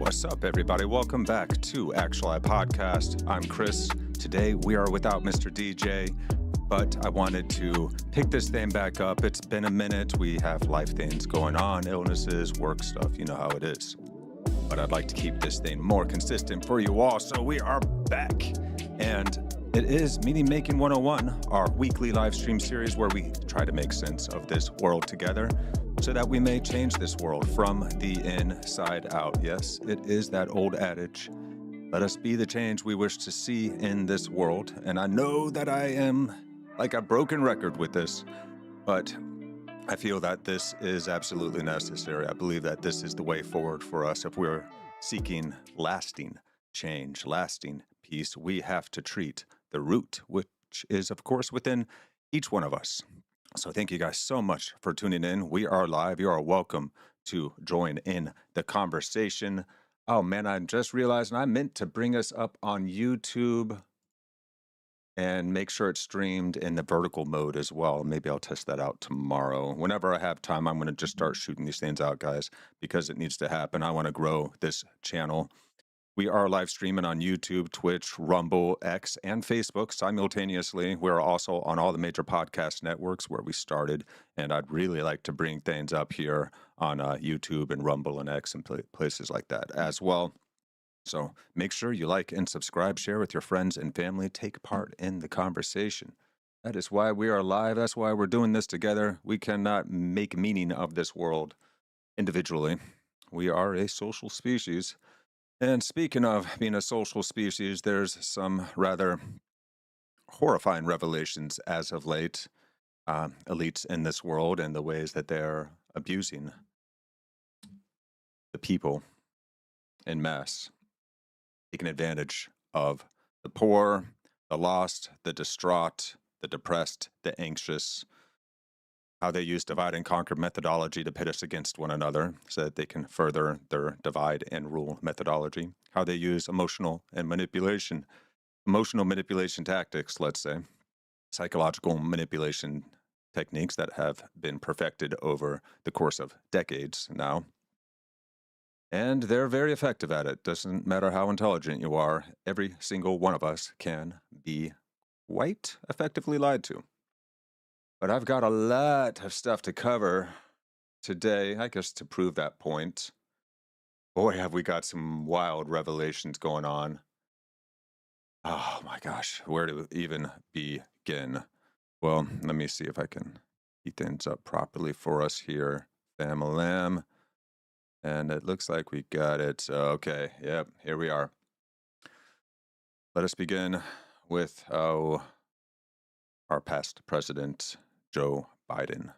What's up, everybody? Welcome back to Actuali Podcast. I'm Chris. Today, we are without Mr. DJ, but I wanted to pick this thing back up. It's been a minute. We have life things going on, illnesses, work stuff. You know how it is. But I'd like to keep this thing more consistent for you all, so we are back. And it is Meaning Making 101, our weekly live stream series where we try to make sense of this world together so that we may change this world from the inside out. Yes, it is that old adage, let us be the change we wish to see in this world. And I know that I am like a broken record with this, but I feel that this is absolutely necessary. I believe that this is the way forward for us. If we're seeking lasting change, lasting peace, we have to treat the root, which is, of course, within each one of us. So thank you guys so much for tuning in. We are live. You are welcome to join in the conversation. Oh man, I just realized I meant to bring us up on YouTube and make sure it's streamed in the vertical mode as well. Maybe I'll test that out tomorrow. Whenever I have time, I'm going to just start shooting these things out, guys, because it needs to happen. I want to grow this channel. We are live streaming on YouTube, Twitch, Rumble, X, and Facebook simultaneously. We're also on all the major podcast networks where we started, and I'd really like to bring things up here on YouTube and Rumble and X and places like that as well. So make sure you like and subscribe, share with your friends and family, take part in the conversation. That is why we are live. That's why we're doing this together. We cannot make meaning of this world individually. We are a social species. And speaking of being a social species, there's some rather horrifying revelations as of late, elites in this world and the ways that they're abusing the people en masse, taking advantage of the poor, the lost, the distraught, the depressed, the anxious, how they use divide and conquer methodology to pit us against one another so that they can further their divide and rule methodology, how they use emotional manipulation tactics, let's say, psychological manipulation techniques that have been perfected over the course of decades now. And they're very effective at it. Doesn't matter how intelligent you are, every single one of us can be quite effectively lied to. But I've got a lot of stuff to cover today, I guess, to prove that point. Boy, have we got some wild revelations going on. Oh my gosh, where to even begin? Well, let me see if I can heat things up properly for us here, fam-a-lam. And it looks like we got it. Okay, yep, here we are. Let us begin with our past president, Joe Biden.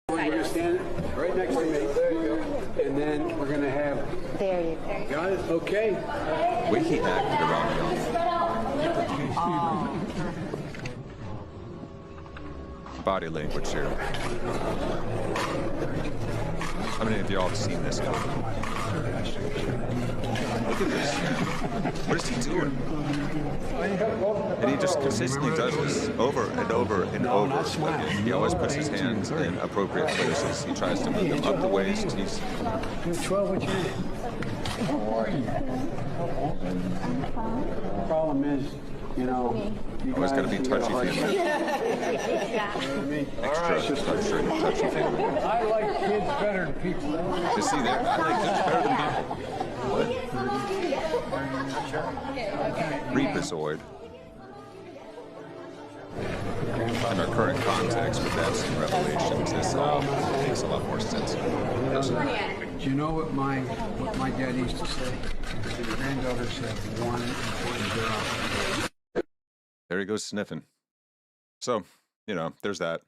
You're going to stand right next to me. There you go. And then we're going to have... There you go. Got it? Okay. Wait, he acted around young. Body language here. How many of y'all have seen this guy? Look at this. What is he doing? And he just consistently does this over and over and over again. He always puts his hands in appropriate places. He tries to move them up the waist. He's... You're 12, what's your name? The problem is, you know, you always got to be touchy-feely. Extra touchy-feely. I like kids better than people. You see there? I like kids better than people. What? Reepazoid. In our current context with that revelations, this all makes a lot more sense. Do you know what my dad used to say? His granddaughter said 1 and 0. There he goes sniffing. So, you know, there's that.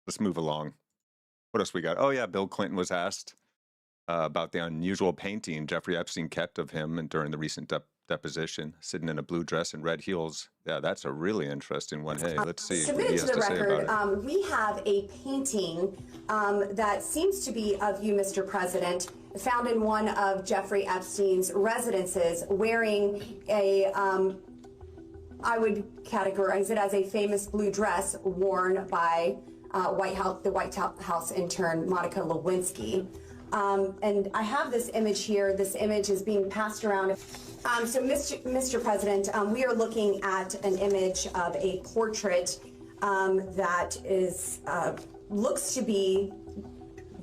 Let's move along. What else we got? Oh yeah, Bill Clinton was asked about the unusual painting Jeffrey Epstein kept of him and during the recent deposition, sitting in a blue dress and red heels. Yeah, that's a really interesting one. Hey, let's see what he has to say about it. We have a painting that seems to be of you, Mr. President, found in one of Jeffrey Epstein's residences, wearing a, I would categorize it as a famous blue dress worn by the White House intern Monica Lewinsky. And I have this image here. This image is being passed around. So, Mr. President, we are looking at an image of a portrait that is looks to be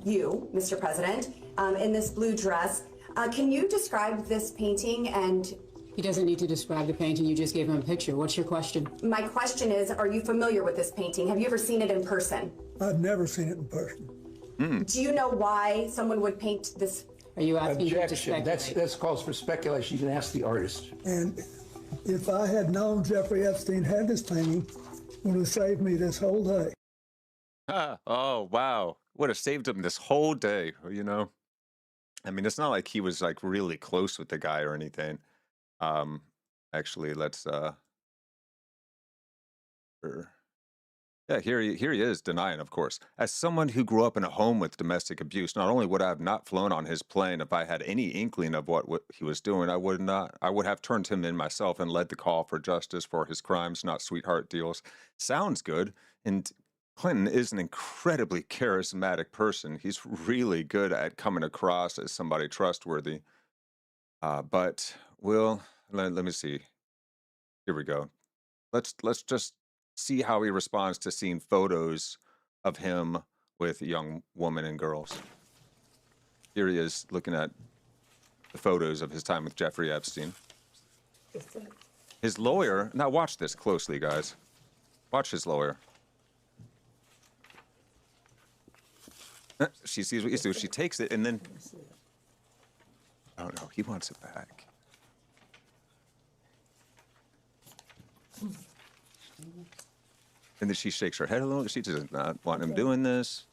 you, Mr. President, in this blue dress. Can you describe this painting? And he doesn't need to describe the painting. You just gave him a picture. What's your question? My question is, are you familiar with this painting? Have you ever seen it in person? I've never seen it in person. Do you know why someone would paint this? Are you asking him to Objection. speculate? That's calls for speculation. You can ask the artist. And if I had known Jeffrey Epstein had this painting, it would have saved me this whole day. Oh, wow. Would have saved him this whole day, you know? I mean, it's not like he was like really close with the guy or anything. Actually, let's yeah, here he is denying, of course. As someone who grew up in a home with domestic abuse, not only would I have not flown on his plane if I had any inkling of what he was doing, I would have turned him in myself and led the call for justice for his crimes, not sweetheart deals. Sounds good. And Clinton is an incredibly charismatic person. He's really good at coming across as somebody trustworthy. But let me see. Here we go. Let's just see how he responds to seeing photos of him with young women and girls. Here he is looking at the photos of his time with Jeffrey Epstein. His lawyer, now watch this closely, guys. Watch his lawyer. She sees what he's doing. She takes it and then, oh no, he wants it back. And then she shakes her head a little. She does not want him doing this.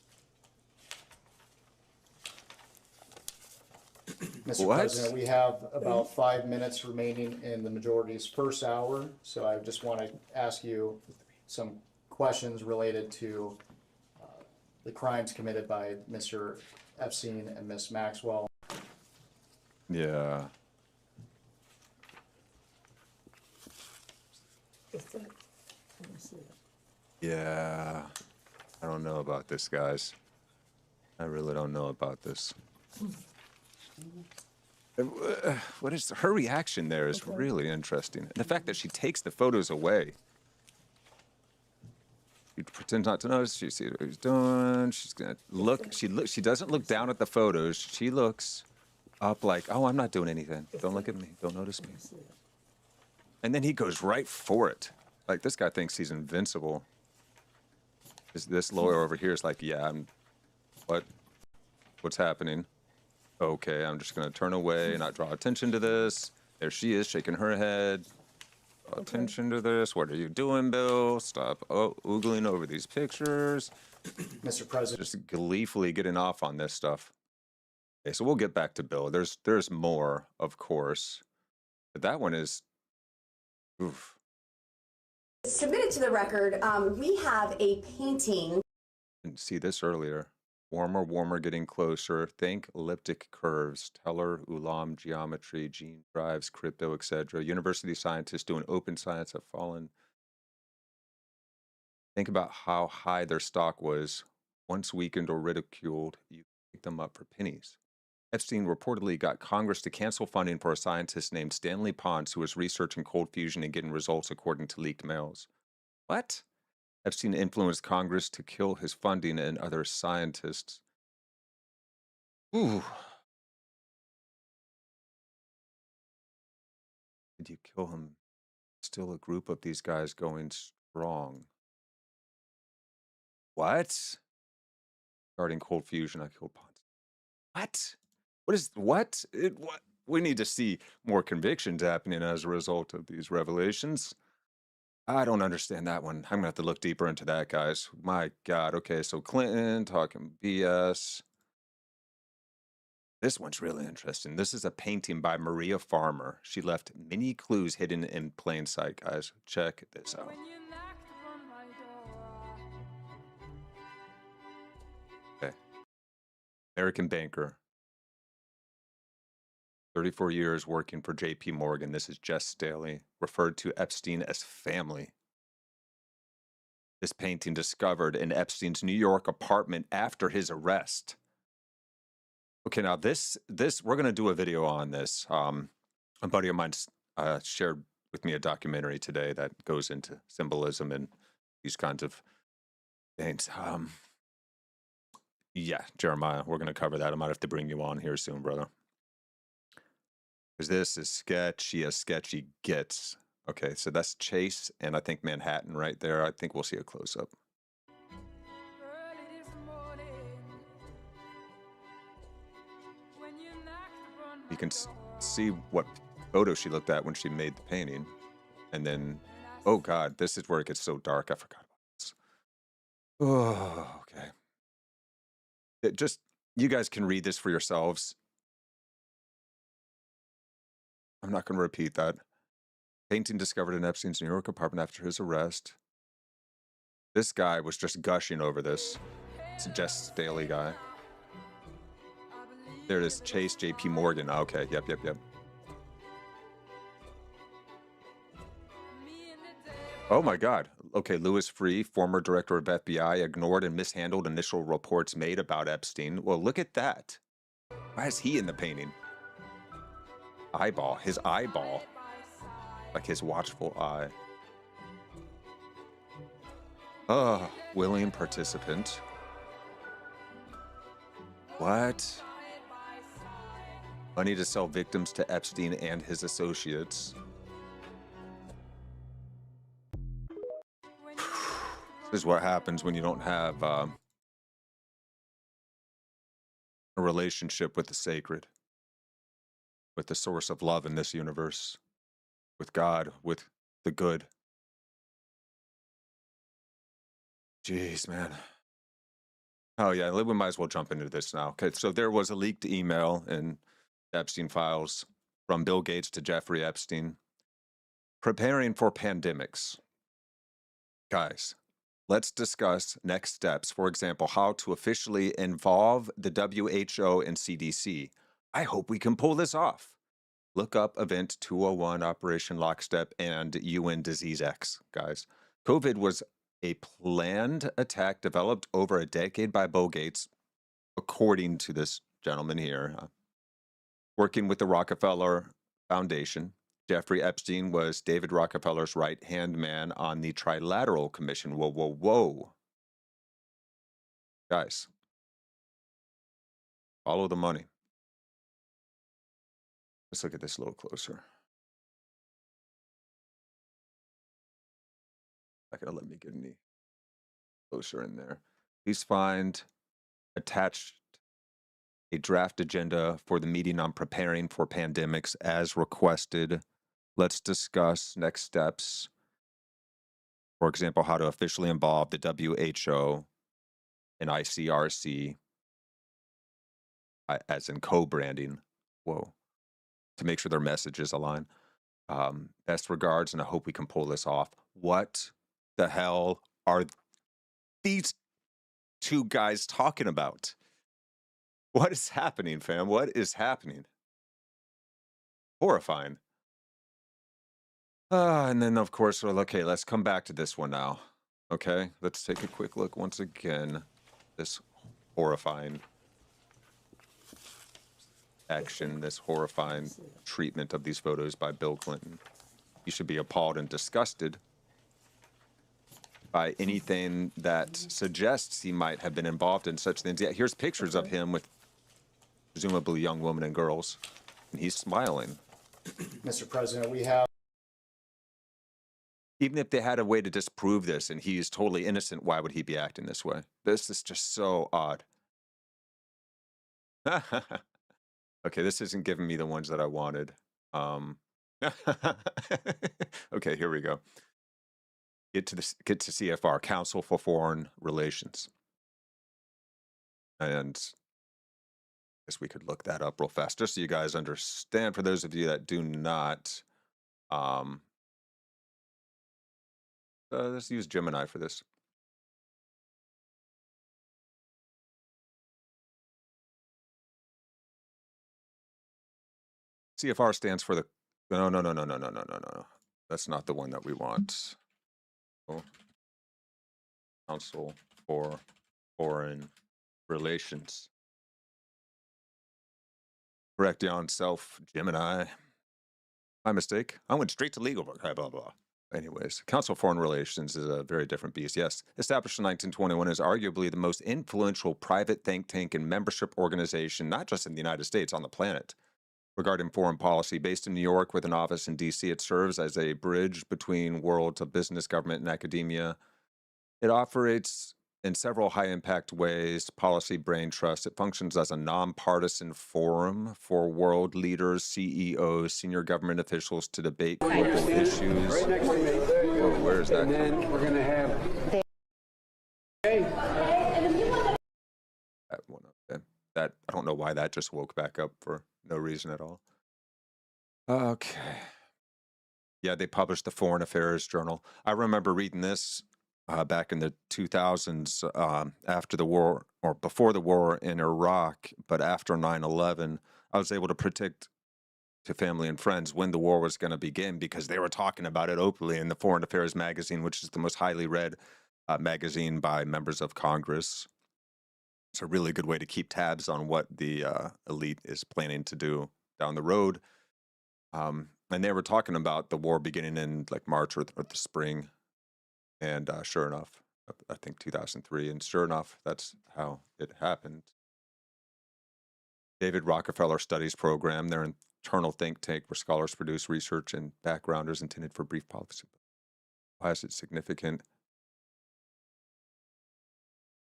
Mr. What? President, we have about 5 minutes remaining in the majority's first hour, so I just want to ask you some questions related to the crimes committed by Mr. Epstein and Ms. Maxwell. Yeah. Yeah. I don't know about this, guys. I really don't know about this. What is her reaction there is really interesting. And the fact that she takes the photos away. She pretends not to notice. She sees what he's doing. She's gonna look. She doesn't look down at the photos. She looks up like, oh, I'm not doing anything. Don't look at me. Don't notice me. And then he goes right for it. Like, this guy thinks he's invincible. This lawyer over here is like, yeah, what's happening? Okay, I'm just gonna turn away and not draw attention to this. There she is, shaking her head. Draw attention to this. What are you doing, Bill? Stop oogling over these pictures. Mr. President. Just gleefully getting off on this stuff. Okay, so we'll get back to Bill. There's more, of course. But that one is, oof. Submitted to the record, we have a painting. Didn't see this earlier. Warmer, warmer, getting closer. Think elliptic curves, Teller, Ulam, geometry, gene drives, crypto, etc. University scientists doing open science have fallen. Think about how high their stock was. Once weakened or ridiculed, you pick them up for pennies. Epstein reportedly got Congress to cancel funding for a scientist named Stanley Pons who was researching cold fusion and getting results according to leaked mails. What? Epstein influenced Congress to kill his funding and other scientists. Ooh. Did you kill him? Still a group of these guys going strong. What? Regarding cold fusion, I killed Pons. What? What? What? We need to see more convictions happening as a result of these revelations. I don't understand that one. I'm gonna have to look deeper into that, guys. My God. Okay, so Clinton talking BS. This one's really interesting. This is a painting by Maria Farmer. She left many clues hidden in plain sight, guys. Check this out. Okay. American banker. 34 years working for J.P. Morgan. This is Jess Staley, referred to Epstein as family. This painting discovered in Epstein's New York apartment after his arrest. Okay, now this we're gonna do a video on this. A buddy of mine shared with me a documentary today that goes into symbolism and these kinds of things. Yeah, Jeremiah, we're gonna cover that. I might have to bring you on here soon, brother, because this is sketchy as sketchy gets. Okay, so that's Chase and I think Manhattan right there. I think we'll see a close up. You can see what photo she looked at when she made the painting. And then, oh God, this is where it gets so dark. I forgot about this. Oh, okay. You guys can read this for yourselves. I'm not going to repeat that. Painting discovered in Epstein's New York apartment after his arrest. This guy was just gushing over this. It's a Jess Staley guy. There it is, Chase J.P. Morgan. Okay, yep. Oh my God. Okay, Louis Freeh, former director of FBI, ignored and mishandled initial reports made about Epstein. Well, look at that. Why is he in the painting? His eyeball. Like his watchful eye. Willing participant. What? Money to sell victims to Epstein and his associates. This is what happens when you don't have a relationship with the sacred, with the source of love in this universe, with God, with the good. Jeez, man. Oh yeah, we might as well jump into this now. Okay, so there was a leaked email in Epstein files from Bill Gates to Jeffrey Epstein, preparing for pandemics. Guys, let's discuss next steps. For example, how to officially involve the WHO and CDC. I hope we can pull this off. Look up Event 201, Operation Lockstep, and UN Disease X, guys. COVID was a planned attack developed over a decade by Bill Gates, according to this gentleman here, working with the Rockefeller Foundation. Jeffrey Epstein was David Rockefeller's right-hand man on the Trilateral Commission. Whoa. Guys, follow the money. Let's look at this a little closer. Not gonna let me get any closer in there. Please find attached a draft agenda for the meeting on preparing for pandemics as requested. Let's discuss next steps. For example, how to officially involve the WHO and ICRC, as in co-branding. Whoa. To make sure their messages align. Best regards, and I hope we can pull this off. What the hell are these two guys talking about? What is happening, fam? What is happening? Horrifying. And then, of course, well, okay, let's come back to this one now. Okay, let's take a quick look once again. This horrifying action, this horrifying treatment of these photos by Bill Clinton. You should be appalled and disgusted by anything that suggests he might have been involved in such things. Yeah, here's pictures of him with presumably young women and girls, and he's smiling. Mr. President, we have. Even if they had a way to disprove this and he is totally innocent, why would he be acting this way? This is just so odd. Okay, this isn't giving me the ones that I wanted. Okay, here we go. Get to CFR, Council for Foreign Relations. And I guess we could look that up real fast, just so you guys understand. For those of you that do not, let's use Gemini for this. CFR stands for the, no. That's not the one that we want. Oh. Council for Foreign Relations. Correct your own self, Gemini. My mistake. I went straight to legal. Blah, blah, blah. Anyways, Council of Foreign Relations is a very different beast. Yes, established in 1921, is arguably the most influential private think tank and membership organization, not just in the United States, on the planet. Regarding foreign policy, based in New York with an office in D.C., it serves as a bridge between worlds of business, government, and academia. It operates in several high-impact ways. Policy brain trust. It functions as a nonpartisan forum for world leaders, CEOs, senior government officials to debate global issues. Right next to me. Whoa, where is that? And then we're going to have... That one up there. That, I don't know why that just woke back up for no reason at all. Okay. Yeah, they published the Foreign Affairs Journal. I remember reading this back in the 2000s, after the war, or before the war in Iraq, but after 9/11, I was able to predict to family and friends when the war was going to begin because they were talking about it openly in the Foreign Affairs magazine, which is the most highly read magazine by members of Congress. It's a really good way to keep tabs on what the elite is planning to do down the road. And they were talking about the war beginning in like March or the spring. And sure enough, I think 2003. And sure enough, that's how it happened. David Rockefeller Studies Program, their internal think tank where scholars produce research and backgrounders intended for brief policy. Why is it significant?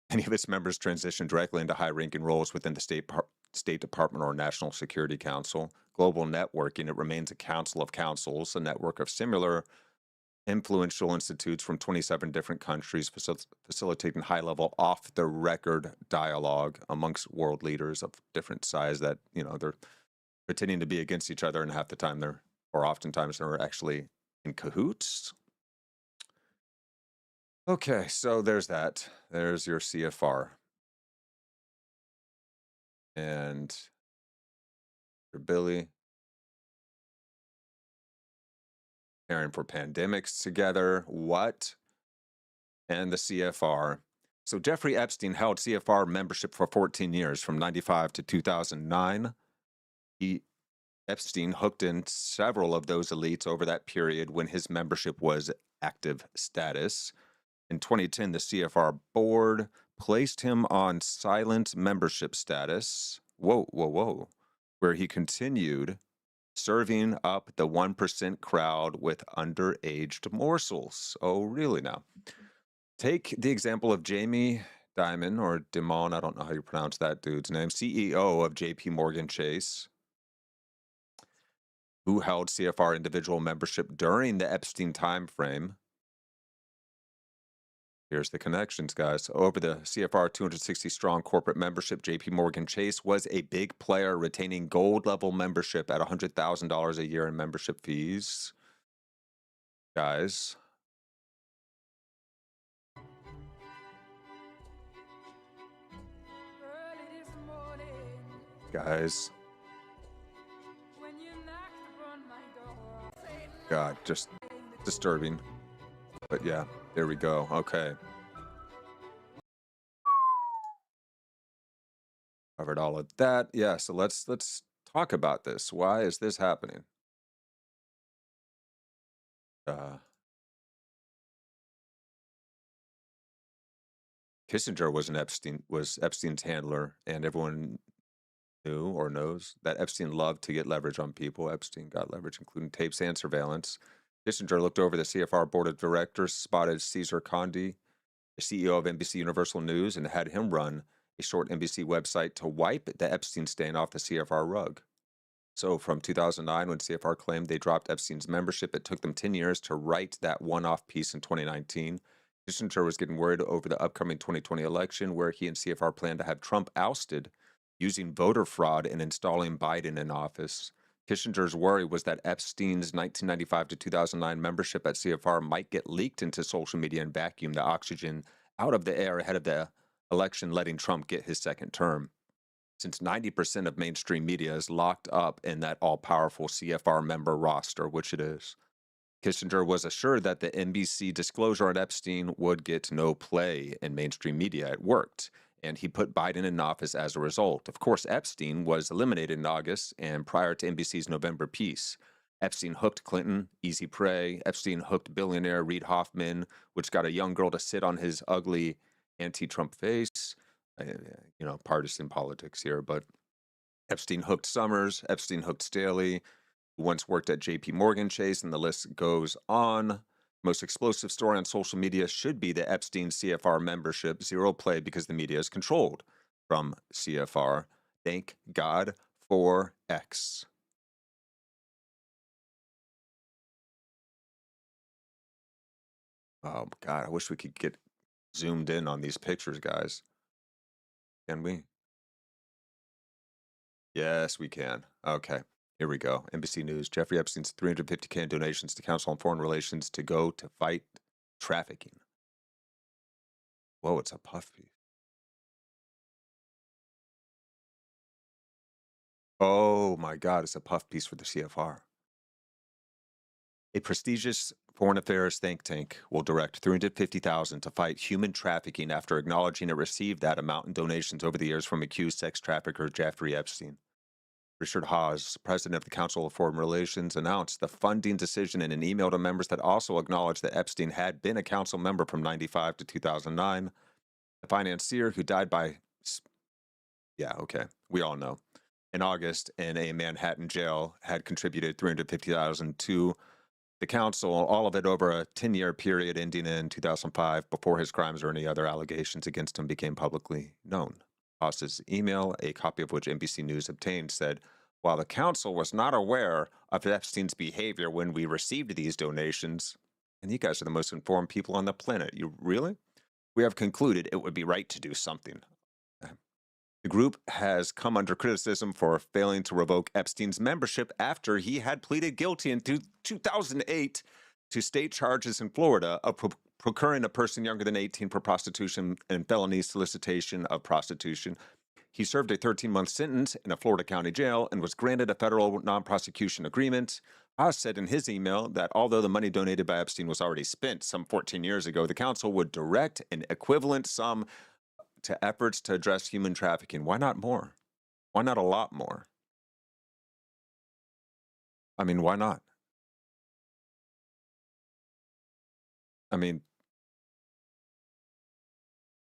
Many of its members transition directly into high-ranking roles within the State Department or National Security Council. Global networking, it remains a council of councils, a network of similar influential institutes from 27 different countries, facilitating high-level, off-the-record dialogue amongst world leaders of different size that, you know, they're pretending to be against each other, and half the time they're, or oftentimes they're actually in cahoots. Okay, so there's that. There's your CFR. And your Billy. Preparing for pandemics together. What? And the CFR. So Jeffrey Epstein held CFR membership for 14 years, from 95 to 2009. Epstein hooked in several of those elites over that period when his membership was active status. In 2010, the CFR board placed him on silent membership status. Whoa, where he continued serving up the 1% crowd with underaged morsels. Oh, really now? Take the example of Jamie Dimon, or Dimon, I don't know how you pronounce that dude's name, CEO of JP Morgan Chase, who held CFR individual membership during the Epstein timeframe. Here's the connections, guys. Over the CFR 260-strong corporate membership, JP Morgan Chase was a big player, retaining gold-level membership at $100,000 a year in membership fees. Guys. Guys. God, just disturbing. But yeah, there we go. Okay. Covered all of that. Yeah, so let's talk about this. Why is this happening? Kissinger was Epstein's handler, and everyone knew or knows that Epstein loved to get leverage on people. Epstein got leverage, including tapes and surveillance. Kissinger looked over the CFR board of directors, spotted Cesar Condi, the CEO of NBC Universal News, and had him run a short NBC website to wipe the Epstein stain off the CFR rug. So from 2009, when CFR claimed they dropped Epstein's membership, it took them 10 years to write that one-off piece in 2019. Kissinger was getting worried over the upcoming 2020 election, where he and CFR planned to have Trump ousted using voter fraud and installing Biden in office. Kissinger's worry was that Epstein's 1995 to 2009 membership at CFR might get leaked into social media and vacuum the oxygen out of the air ahead of the election, letting Trump get his second term. Since 90% of mainstream media is locked up in that all-powerful CFR member roster, which it is, Kissinger was assured that the NBC disclosure on Epstein would get no play in mainstream media. It worked. and he put Biden in office as a result. Of course, Epstein was eliminated in August and prior to NBC's November piece. Epstein hooked Clinton, easy prey. Epstein hooked billionaire Reid Hoffman, which got a young girl to sit on his ugly anti-Trump face. Partisan politics here, but Epstein hooked Summers. Epstein hooked Staley, who once worked at JP Morgan Chase, and the list goes on. Most explosive story on social media should be the Epstein CFR membership zero play because the media is controlled from CFR. Thank God for X. Oh, God, I wish we could get zoomed in on these pictures, guys. Can we? Yes, we can. Okay, here we go. NBC News. Jeffrey Epstein's $350K in donations to Council on Foreign Relations to go to fight trafficking. Whoa, it's a puff piece. Oh my God, it's a puff piece for the CFR. A prestigious foreign affairs think tank will direct $350,000 to fight human trafficking after acknowledging it received that amount in donations over the years from accused sex trafficker Jeffrey Epstein. Richard Hawes, president of the Council of Foreign Relations, announced the funding decision in an email to members that also acknowledged that Epstein had been a council member from 1995 to 2009. The financier who died we all know, in August in a Manhattan jail had contributed $350,000 to the council, all of it over a 10-year period ending in 2005 before his crimes or any other allegations against him became publicly known. Hawes's email, a copy of which NBC News obtained, said, while the council was not aware of Epstein's behavior when we received these donations, and you guys are the most informed people on the planet, you really? We have concluded it would be right to do something. The group has come under criticism for failing to revoke Epstein's membership after he had pleaded guilty in 2008 to state charges in Florida of procuring a person younger than 18 for prostitution and felony solicitation of prostitution. He served a 13-month sentence in a Florida county jail and was granted a federal non-prosecution agreement. Haas said in his email that although the money donated by Epstein was already spent some 14 years ago, the council would direct an equivalent sum to efforts to address human trafficking. Why not more? Why not a lot more? I mean, why not? I mean,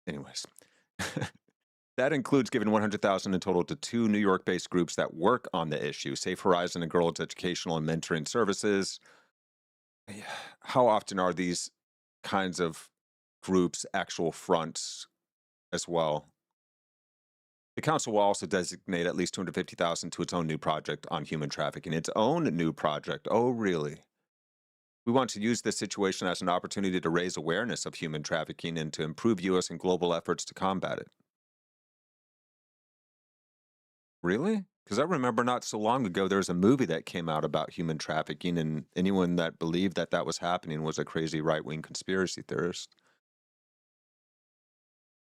anyways. That includes giving $100,000 in total to 2 New York-based groups that work on the issue, Safe Horizon and Girls Educational and Mentoring Services. How often are these kinds of groups actual fronts as well? The council will also designate at least $250,000 to its own new project on human trafficking. Its own new project. Oh, really? We want to use this situation as an opportunity to raise awareness of human trafficking and to improve U.S. and global efforts to combat it. Really? Because I remember not so long ago, there was a movie that came out about human trafficking, and anyone that believed that that was happening was a crazy right-wing conspiracy theorist.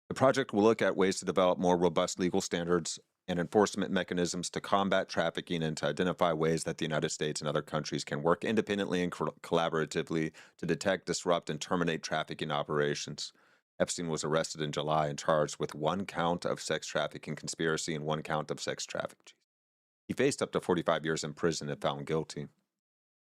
The project will look at ways to develop more robust legal standards and enforcement mechanisms to combat trafficking and to identify ways that the United States and other countries can work independently and collaboratively to detect, disrupt, and terminate trafficking operations. Epstein was arrested in July and charged with 1 count of sex trafficking conspiracy and 1 count of sex trafficking. He faced up to 45 years in prison if found guilty.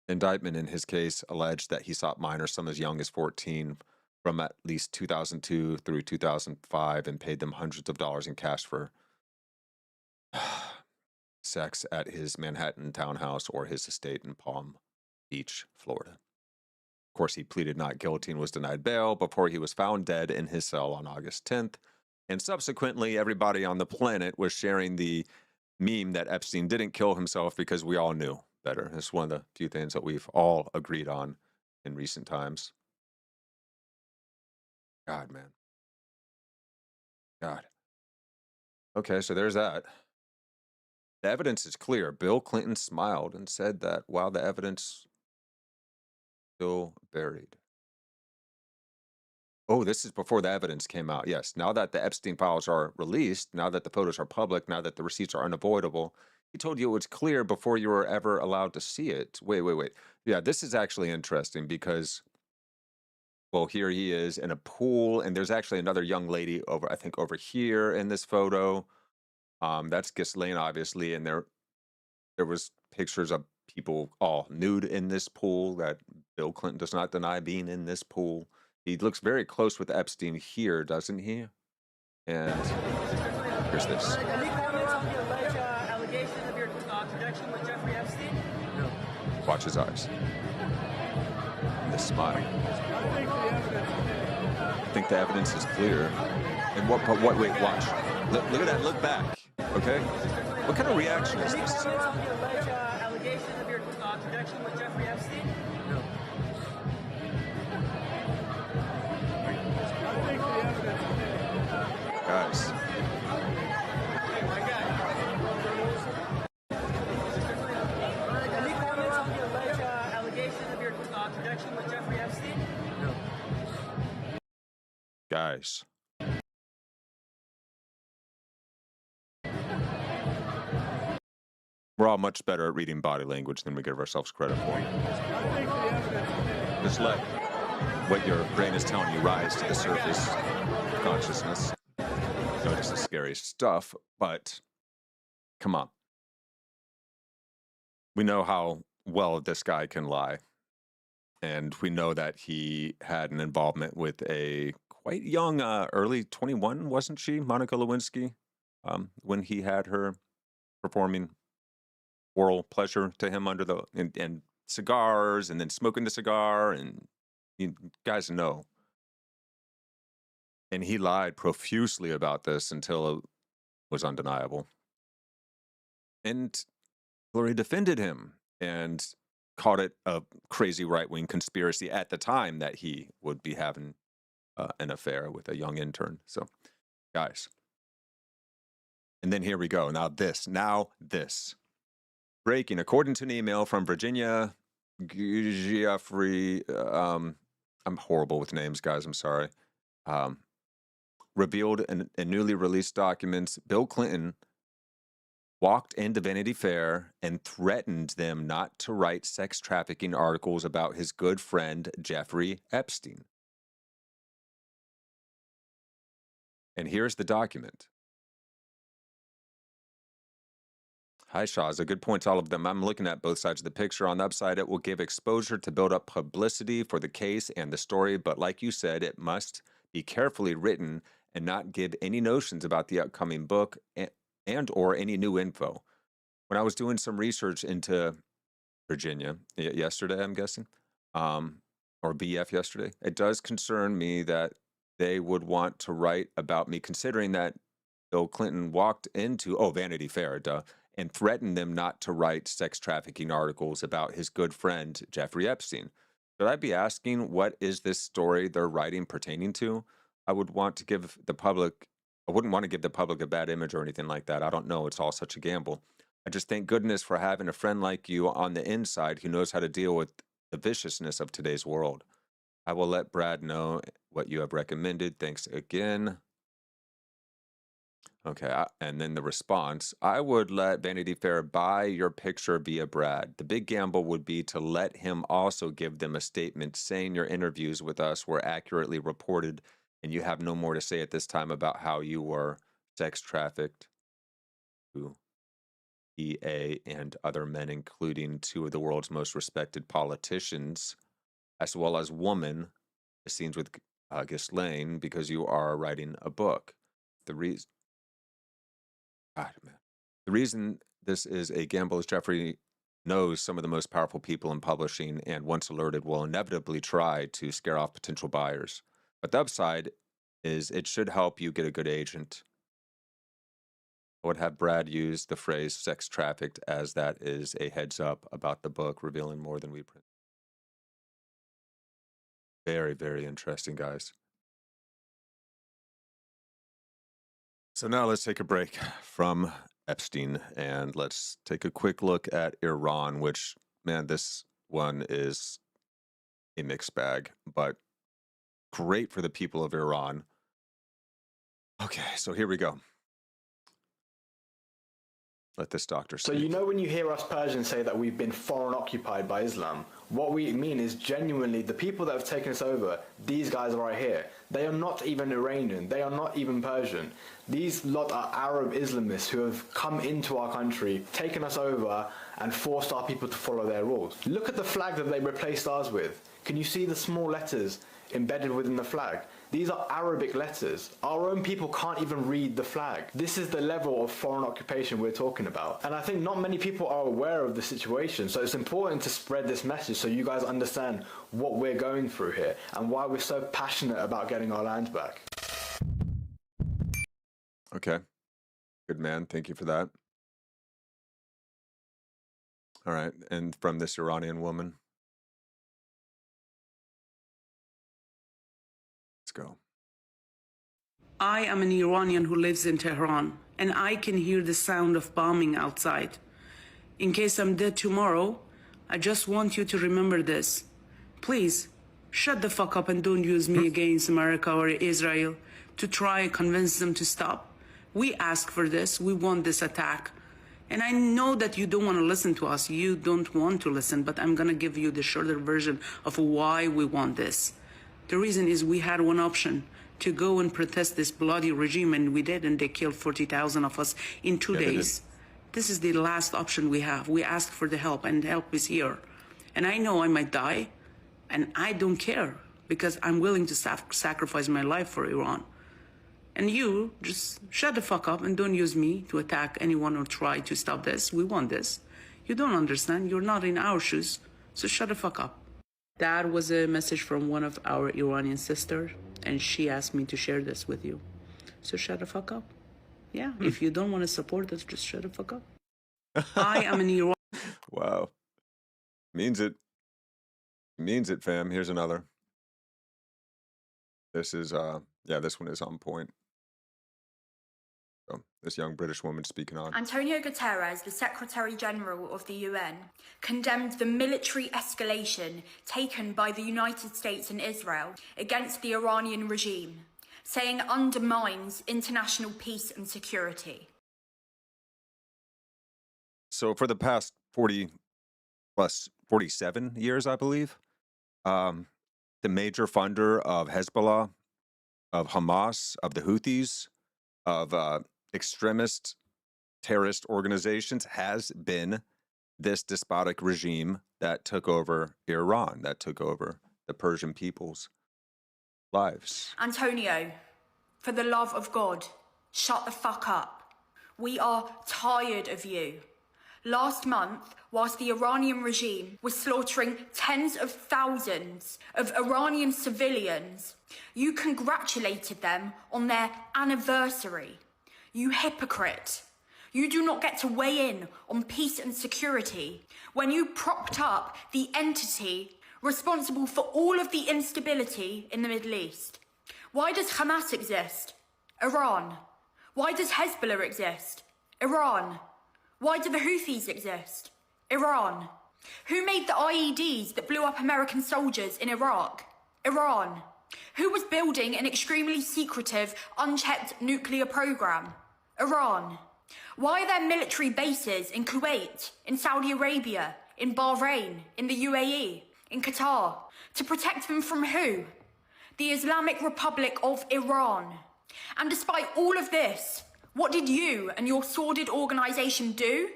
Indictment in his case alleged that he sought minors, some as young as 14, from at least 2002 through 2005 and paid them hundreds of dollars in cash for sex at his Manhattan townhouse or his estate in Palm Beach, Florida. Of course, he pleaded not guilty and was denied bail before he was found dead in his cell on August 10th. And subsequently, everybody on the planet was sharing the meme that Epstein didn't kill himself because we all knew better. It's one of the few things that we've all agreed on in recent times. God, man. God. Okay, so there's that. The evidence is clear. Bill Clinton smiled and said that while the evidence still buried. Oh, this is before the evidence came out. Yes, now that the Epstein files are released, now that the photos are public, now that the receipts are unavoidable, he told you it was clear before you were ever allowed to see it. Wait. Yeah, this is actually interesting because well, here he is in a pool, and there's actually another young lady over, I think, over here in this photo. That's Ghislaine, obviously, and there was pictures of people all nude in this pool that Bill Clinton does not deny being in this pool. He looks very close with Epstein here, doesn't he? And here's this. Any comments on the alleged allegation of your connection with Jeffrey Epstein? Watch his eyes. The smile. I think the evidence is clear. And what? Wait, watch. Look at that. Look back. Okay. What kind of reaction is Any this? comments on the alleged allegation of your connection with Jeffrey Epstein? Guys. Any comments on the alleged allegation of your connection with Jeffrey Epstein? Guys. We're all much better at reading body language than we give ourselves credit for. Just let what your brain is telling you rise to the surface of consciousness. Notice the scary stuff, but come on. We know how well this guy can lie. And we know that he had an involvement with a quite young, early 21, wasn't she, Monica Lewinsky, when he had her performing oral pleasure to him under the and cigars, and then smoking the cigar, and you guys know. And he lied profusely about this until it was undeniable. And Hillary defended him and called it a crazy right-wing conspiracy at the time that he would be having an affair with a young intern. So, guys. And then here we go. Now this. Breaking, according to an email from Virginia Giuffre, I'm horrible with names, guys, I'm sorry. Revealed in newly released documents, Bill Clinton walked into Vanity Fair and threatened them not to write sex trafficking articles about his good friend Jeffrey Epstein. And here's the document. Hi, Shahza. Good points, all of them. I'm looking at both sides of the picture. On the upside, it will give exposure to build up publicity for the case and the story, but like you said, it must be carefully written and not give any notions about the upcoming book and or any new info. When I was doing some research into Virginia yesterday, I'm guessing, or BF yesterday, it does concern me that they would want to write about me, considering that Bill Clinton walked into, Vanity Fair, and threatened them not to write sex trafficking articles about his good friend, Jeffrey Epstein. Should I be asking, what is this story they're writing pertaining to? I wouldn't want to give the public a bad image or anything like that. I don't know. It's all such a gamble. I just thank goodness for having a friend like you on the inside who knows how to deal with the viciousness of today's world. I will let Brad know what you have recommended. Thanks again. Okay, and then the response, I would let Vanity Fair buy your picture via Brad. The big gamble would be to let him also give them a statement saying your interviews with us were accurately reported and you have no more to say at this time about how you were sex trafficked to EA and other men, including two of the world's most respected politicians, as well as women, scenes with Ghislaine, because you are writing a book. The reason this is a gamble is Jeffrey knows some of the most powerful people in publishing, and once alerted, will inevitably try to scare off potential buyers. But the upside is it should help you get a good agent. I would have Brad use the phrase sex trafficked, as that is a heads up about the book, revealing more than we print. Very, very interesting, guys. So now let's take a break from Epstein and let's take a quick look at Iran, which, man, this one is a mixed bag, but great for the people of Iran. Okay, so here we go. Let this doctor So speak. you know when you hear us Persians say that we've been foreign occupied by Islam, what we mean is genuinely the people that have taken us over, these guys right here, they are not even Iranian, they are not even Persian. These lot are Arab Islamists who have come into our country, taken us over and forced our people to follow their rules. Look at the flag that they replaced ours with. Can you see the small letters embedded within the flag? These are Arabic letters. Our own people can't even read the flag. This is the level of foreign occupation we're talking about. And I think not many people are aware of the situation. So it's important to spread this message so you guys understand what we're going through here and why we're so passionate about getting our land back. Okay. Good man. Thank you for that. All right. And from this Iranian woman. Let's go. I am an Iranian who lives in Tehran, and I can hear the sound of bombing outside. In case I'm dead tomorrow, I just want you to remember this. Please, shut the fuck up and don't use me against America or Israel to try and convince them to stop. We ask for this. We want this attack. And I know that you don't want to listen to us. You don't want to listen, but I'm going to give you the shorter version of why we want this. The reason is we had one option, to go and protest this bloody regime, and we did, and they killed 40,000 of us in 2 days. This is the last option we have. We asked for the help, and help is here. And I know I might die, and I don't care, because I'm willing to sacrifice my life for Iran. And you, just shut the fuck up and don't use me to attack anyone or try to stop this. We want this. You don't understand. You're not in our shoes, so shut the fuck up. That was a message from one of our Iranian sisters, and she asked me to share this with you. So shut the fuck up. Yeah, if you don't want to support us, just shut the fuck up. I am an Iranian. Wow. Means it. Means it, fam. Here's another. This is, yeah, this one is on point. So, this young British woman speaking on. Antonio Guterres, the Secretary General of the UN, condemned the military escalation taken by the United States and Israel against the Iranian regime, saying it undermines international peace and security. So for the past 40 plus 47 years, I believe, the major funder of Hezbollah, of Hamas, of the Houthis, of extremist terrorist organizations has been this despotic regime that took over Iran, that took over the Persian people's lives. Antonio, for the love of God, shut the fuck up. We are tired of you. Last month, whilst the Iranian regime was slaughtering tens of thousands of Iranian civilians, you congratulated them on their anniversary. You hypocrite. You do not get to weigh in on peace and security when you propped up the entity responsible for all of the instability in the Middle East. Why does Hamas exist? Iran. Why does Hezbollah exist? Iran. Why do the Houthis exist? Iran. Who made the IEDs that blew up American soldiers in Iraq? Iran. Who was building an extremely secretive, unchecked nuclear program? Iran. Why are there military bases in Kuwait, in Saudi Arabia, in Bahrain, in the UAE, in Qatar? To protect them from who? The Islamic Republic of Iran. And despite all of this, what did you and your sordid organisation do?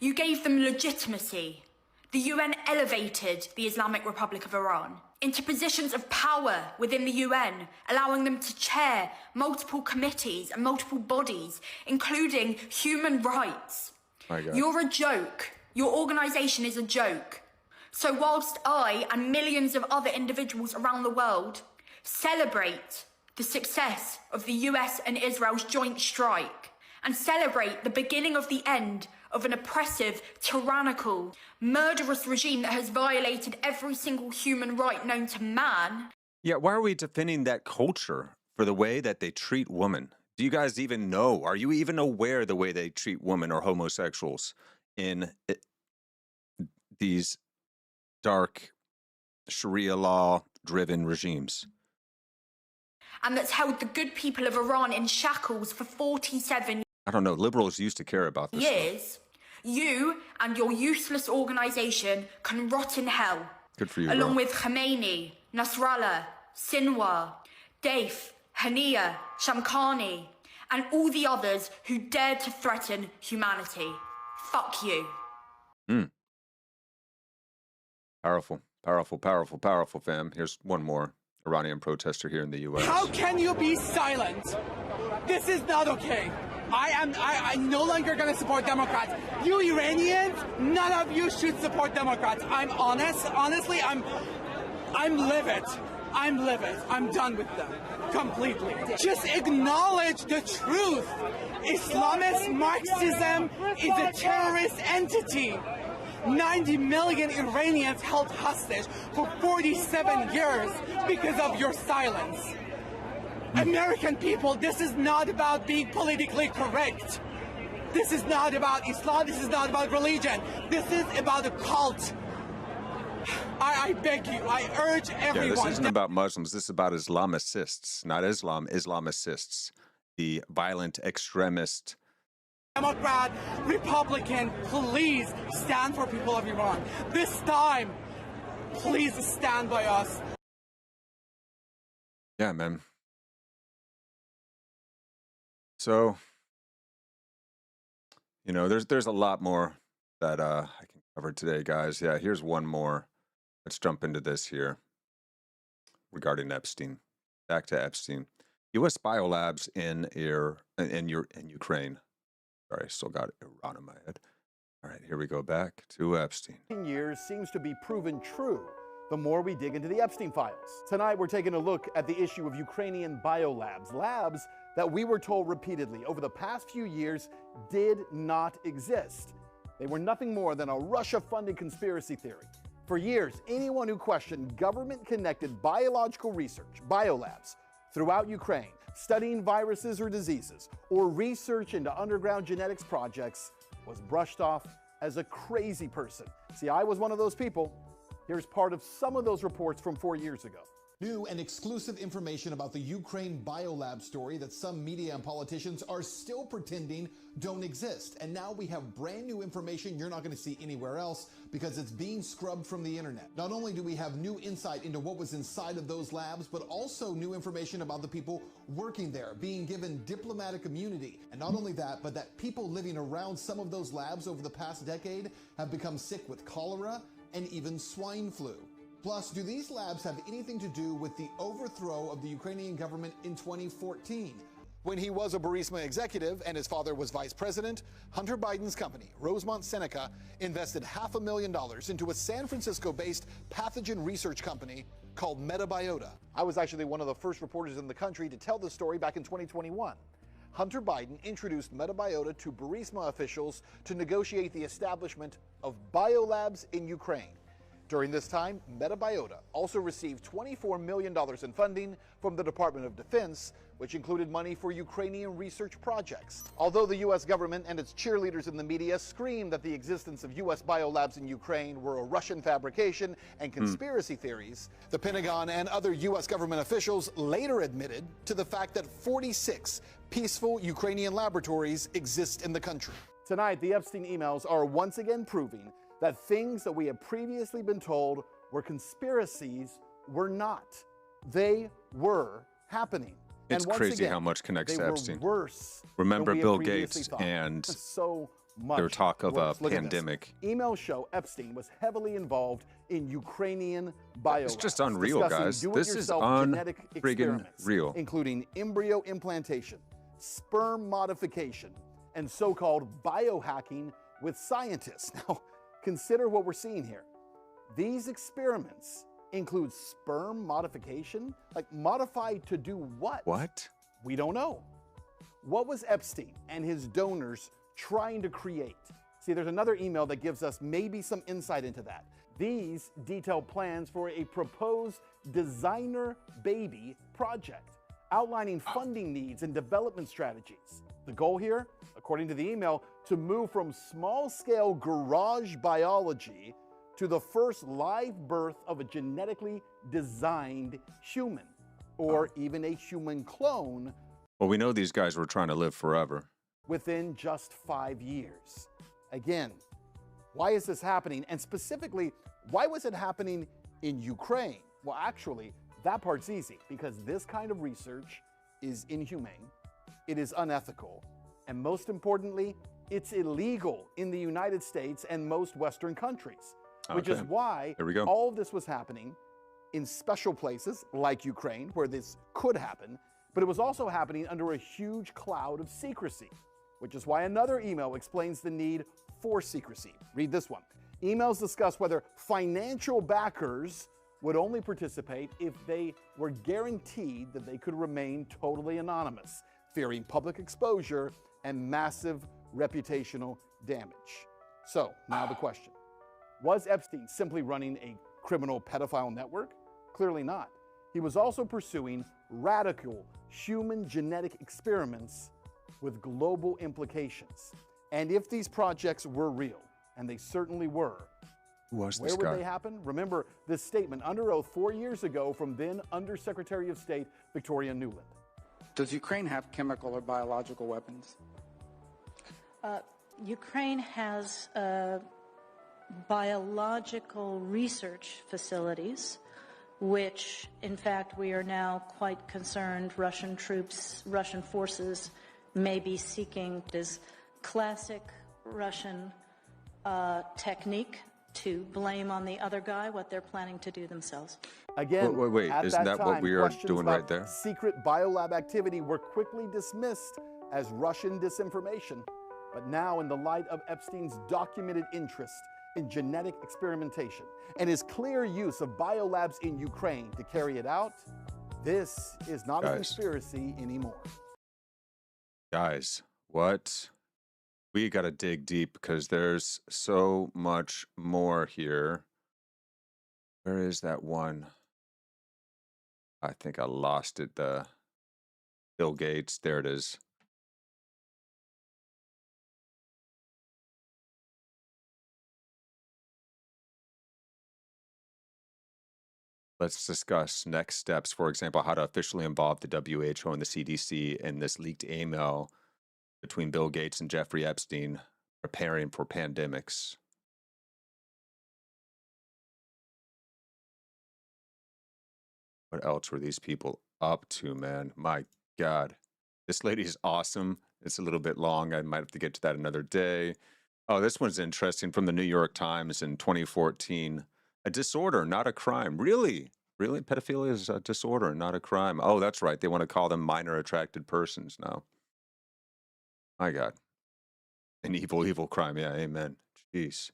You gave them legitimacy. The UN elevated the Islamic Republic of Iran into positions of power within the UN, allowing them to chair multiple committees and multiple bodies, including human rights. You're a joke. Your organisation is a joke. So whilst I and millions of other individuals around the world celebrate the success of the US and Israel's joint strike and celebrate the beginning of the end of an oppressive, tyrannical, murderous regime that has violated every single human right known to man. Yeah, why are we defending that culture for the way that they treat women? Do you guys even know? Are you even aware the way they treat women or homosexuals in these dark Sharia law-driven regimes? And that's held the good people of Iran in shackles for 47 I don't know. Liberals used to care about this years. stuff. You and your useless organisation can rot in hell. Good for you, along bro. with Khomeini, Nasrallah, Sinwar, Daif, Hania, Shamkhani, and all the others who dared to threaten humanity. Fuck you. Powerful, powerful, powerful, powerful, fam. Here's one more Iranian protester here in the U.S. How can you be silent? This is not okay. I'm no longer going to support Democrats. You Iranians, none of you should support Democrats. I'm honest. Honestly, I'm livid. I'm livid. I'm done with them completely. Just acknowledge the truth. Islamist Marxism is a terrorist entity. 90 million Iranians held hostage for 47 years because of your silence. American people, this is not about being politically correct. This is not about Islam. This is not about religion. This is about a cult. I beg you, I urge everyone. Yeah, this isn't about Muslims. This is about Islamicists, not Islam, Islamicists, the violent extremist. Democrat, Republican, please stand for people of Iran. This time, please stand by us. Yeah, man. So, you know, there's a lot more that I can cover today, guys. Yeah, here's one more. Let's jump into this here regarding Epstein. Back to Epstein. U.S. biolabs in Ukraine. Sorry, I still got Iran in my head. All right, here we go back to Epstein. Years seems to be proven true the more we dig into the Epstein files. Tonight, we're taking a look at the issue of Ukrainian biolabs, labs that we were told repeatedly over the past few years did not exist. They were nothing more than a Russia-funded conspiracy theory. For years, anyone who questioned government-connected biological research, biolabs, throughout Ukraine, studying viruses or diseases, or research into underground genetics projects, was brushed off as a crazy person. See, I was one of those people. Here's part of some of those reports from 4 years ago. New and exclusive information about the Ukraine biolab story that some media and politicians are still pretending don't exist. And now we have brand new information you're not going to see anywhere else because it's being scrubbed from the internet. Not only do we have new insight into what was inside of those labs, but also new information about the people working there, being given diplomatic immunity. And not only that, but that people living around some of those labs over the past decade have become sick with cholera and even swine flu. Plus, do these labs have anything to do with the overthrow of the Ukrainian government in 2014? When he was a Burisma executive and his father was vice president, Hunter Biden's company, Rosemont Seneca, invested $500,000 into a San Francisco-based pathogen research company called Metabiota. I was actually one of the first reporters in the country to tell this story back in 2021. Hunter Biden introduced Metabiota to Burisma officials to negotiate the establishment of biolabs in Ukraine. During this time, Metabiota also received $24 million in funding from the Department of Defense, which included money for Ukrainian research projects. Although the U.S. government and its cheerleaders in the media screamed that the existence of U.S. biolabs in Ukraine were a Russian fabrication and conspiracy theories, the Pentagon and other U.S. government officials later admitted to the fact that 46 peaceful Ukrainian laboratories exist in the country. Tonight, the Epstein emails are once again proving that things that we have previously been told were conspiracies were not. They were happening. It's and crazy again, how much connects to Epstein. Worse Remember Bill Gates and so much there were talk of a worse. pandemic. Emails show Epstein was heavily involved in Ukrainian biolabs. It's just unreal, guys. This is un-friggin' real. Including embryo implantation, sperm modification, and so-called biohacking with scientists. Now, consider what we're seeing here. These experiments include sperm modification? Like modified to do what? What? We don't know. What was Epstein and his donors trying to create? See, there's another email that gives us maybe some insight into that. These detail plans for a proposed designer baby project, outlining funding needs and development strategies. The goal here, according to the email, to move from small-scale garage biology to the first live birth of a genetically designed human, or even a human clone. Well, we know these guys were trying to live forever. Within just 5 years. Again, why is this happening? And specifically, why was it happening in Ukraine? Well, actually, that part's easy because this kind of research is inhumane, it is unethical, and most importantly, it's illegal in the United States and most Western countries, which is why all of this was happening in special places like Ukraine, where this could happen, but it was also happening under a huge cloud of secrecy, which is why another email explains the need for secrecy. Read this one. Emails discuss whether financial backers would only participate if they were guaranteed that they could remain totally anonymous, fearing public exposure and massive reputational damage. So now the question, was Epstein simply running a criminal pedophile network? Clearly not. He was also pursuing radical human genetic experiments with global implications. And if these projects were real, and they certainly were, where would they happen? Remember this statement under oath 4 years ago from then Undersecretary of State Victoria Nuland. Does Ukraine have chemical or biological weapons? Ukraine has biological research facilities, which, in fact, we are now quite concerned Russian troops, Russian forces may be seeking. This classic Russian technique to blame on the other guy what they're planning to do themselves. Again, wait, isn't that what we are doing right there? Secret biolab activity were quickly dismissed as Russian disinformation. But now, in the light of Epstein's documented interest in genetic experimentation and his clear use of biolabs in Ukraine to carry it out, this is not a conspiracy anymore. Guys, what? We got to dig deep because there's so much more here. Where is that one? I think I lost it. The Bill Gates. There it is. Let's discuss next steps. For example, how to officially involve the WHO and the CDC in this leaked email between Bill Gates and Jeffrey Epstein preparing for pandemics. What else were these people up to, man? My God. This lady is awesome. It's a little bit long. I might have to get to that another day. Oh, this one's interesting from the New York Times in 2014. A disorder, not a crime. Really? Really? Pedophilia is a disorder, not a crime. Oh, that's right. They want to call them minor attracted persons now. My God. An evil, evil crime. Yeah, amen. Jeez.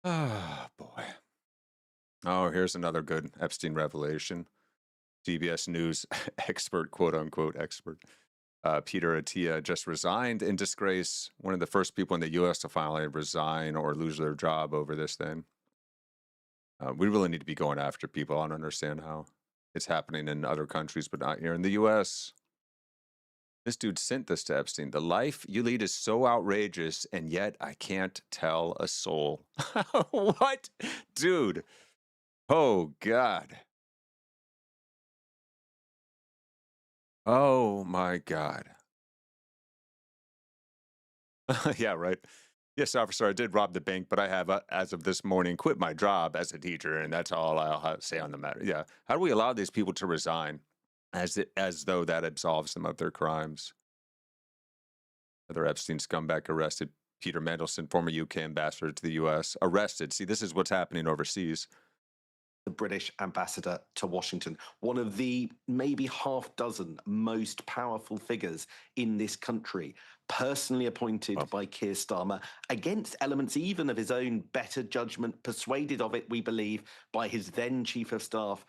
Ah, boy. Oh, here's another good Epstein revelation. CBS News expert, quote unquote expert, Peter Attia just resigned in disgrace. One of the first people in the U.S. to finally resign or lose their job over this thing. We really need to be going after people. I don't understand how it's happening in other countries, but not here in the U.S. This dude sent this to Epstein. The life you lead is so outrageous, and yet I can't tell a soul. What? Dude. Oh, God. Oh, my God. Yeah, right. Yes, officer, I did rob the bank, but I have, as of this morning, quit my job as a teacher, and that's all I'll say on the matter. Yeah. How do we allow these people to resign as though that absolves them of their crimes? Another Epstein scumbag arrested. Peter Mandelson, former UK ambassador to the US, arrested. See, this is what's happening overseas. The British ambassador to Washington, one of the maybe half dozen most powerful figures in this country, personally appointed by Keir Starmer against elements even of his own better judgment, persuaded of it, we believe, by his then chief of staff,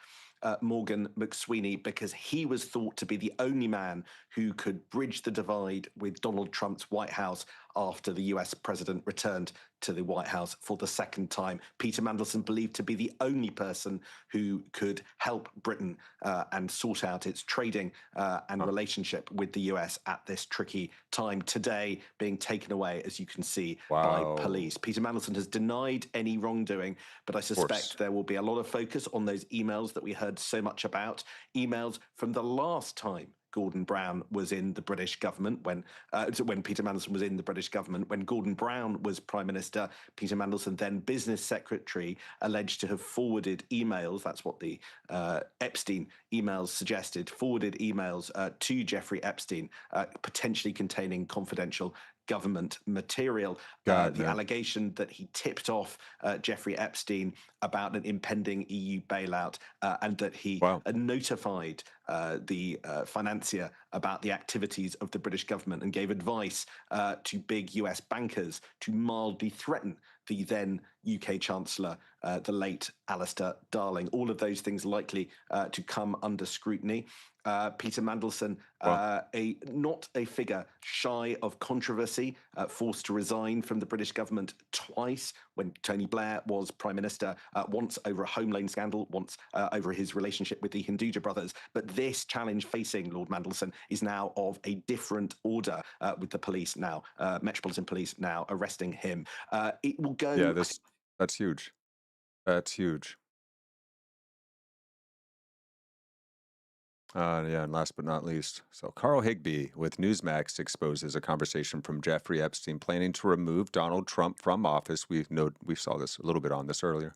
Morgan McSweeney, because he was thought to be the only man who could bridge the divide with Donald Trump's White House after the US president returned to the White House for the second time. Peter Mandelson believed to be the only person who could help Britain and sort out its trading and relationship with the US at this tricky time. Today, being taken away, as you can see, by police. Peter Mandelson has denied any wrongdoing, but I suspect there will be a lot of focus on those emails that we heard so much about, emails from the last time Gordon Brown was in the British government, when Peter Mandelson was in the British government. When Gordon Brown was Prime Minister, Peter Mandelson, then Business Secretary, alleged to have forwarded emails, that's what the Epstein emails suggested, forwarded emails to Jeffrey Epstein, potentially containing confidential government material. The allegation that he tipped off Jeffrey Epstein about an impending EU bailout, and that he notified the financier about the activities of the British government and gave advice to big US bankers to mildly threaten the then UK Chancellor, the late Alistair Darling. All of those things likely to come under scrutiny. Peter Mandelson, not a figure shy of controversy, forced to resign from the British government twice when Tony Blair was Prime Minister, once over a home loan scandal, once over his relationship with the Hinduja brothers. But this challenge facing Lord Mandelson is now of a different order, with the police now, Metropolitan Police now arresting him. It will go... Yeah, that's huge. That's huge. And last but not least, so Carl Higbie with Newsmax exposes a conversation from Jeffrey Epstein planning to remove Donald Trump from office. We saw this a little bit on this earlier,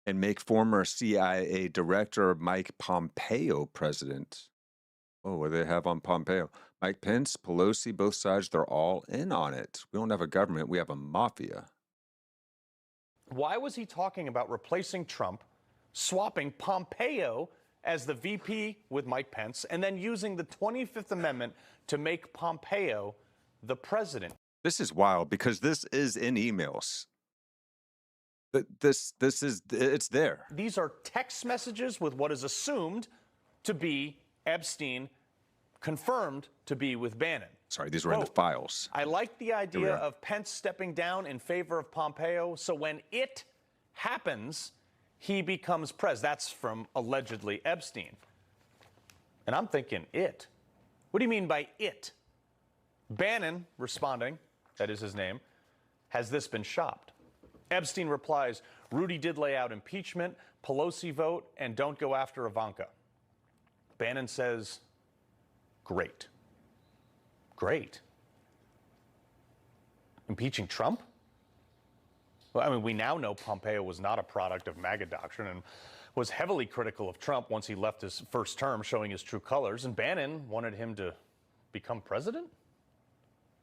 and make former CIA Director Mike Pompeo president. Oh, what do they have on Pompeo? Mike Pence, Pelosi, both sides, they're all in on it. We don't have a government, we have a mafia. Why was he talking about replacing Trump, swapping Pompeo as the VP with Mike Pence, and then using the 25th Amendment to make Pompeo the president? This is wild because this is in emails. It's there. These are text messages with what is assumed to be Epstein, confirmed to be with Bannon. Sorry, these were in the files. I like the idea of Pence stepping down in favor of Pompeo, so when it happens, he becomes president. That's from allegedly Epstein. And I'm thinking, it? What do you mean by it? Bannon responding, that is his name, has this been shopped? Epstein replies, Rudy did lay out impeachment, Pelosi vote, and don't go after Ivanka. Bannon says, great. Great. Impeaching Trump? Well, I mean, we now know Pompeo was not a product of MAGA doctrine and was heavily critical of Trump once he left his first term, showing his true colors. And Bannon wanted him to become president?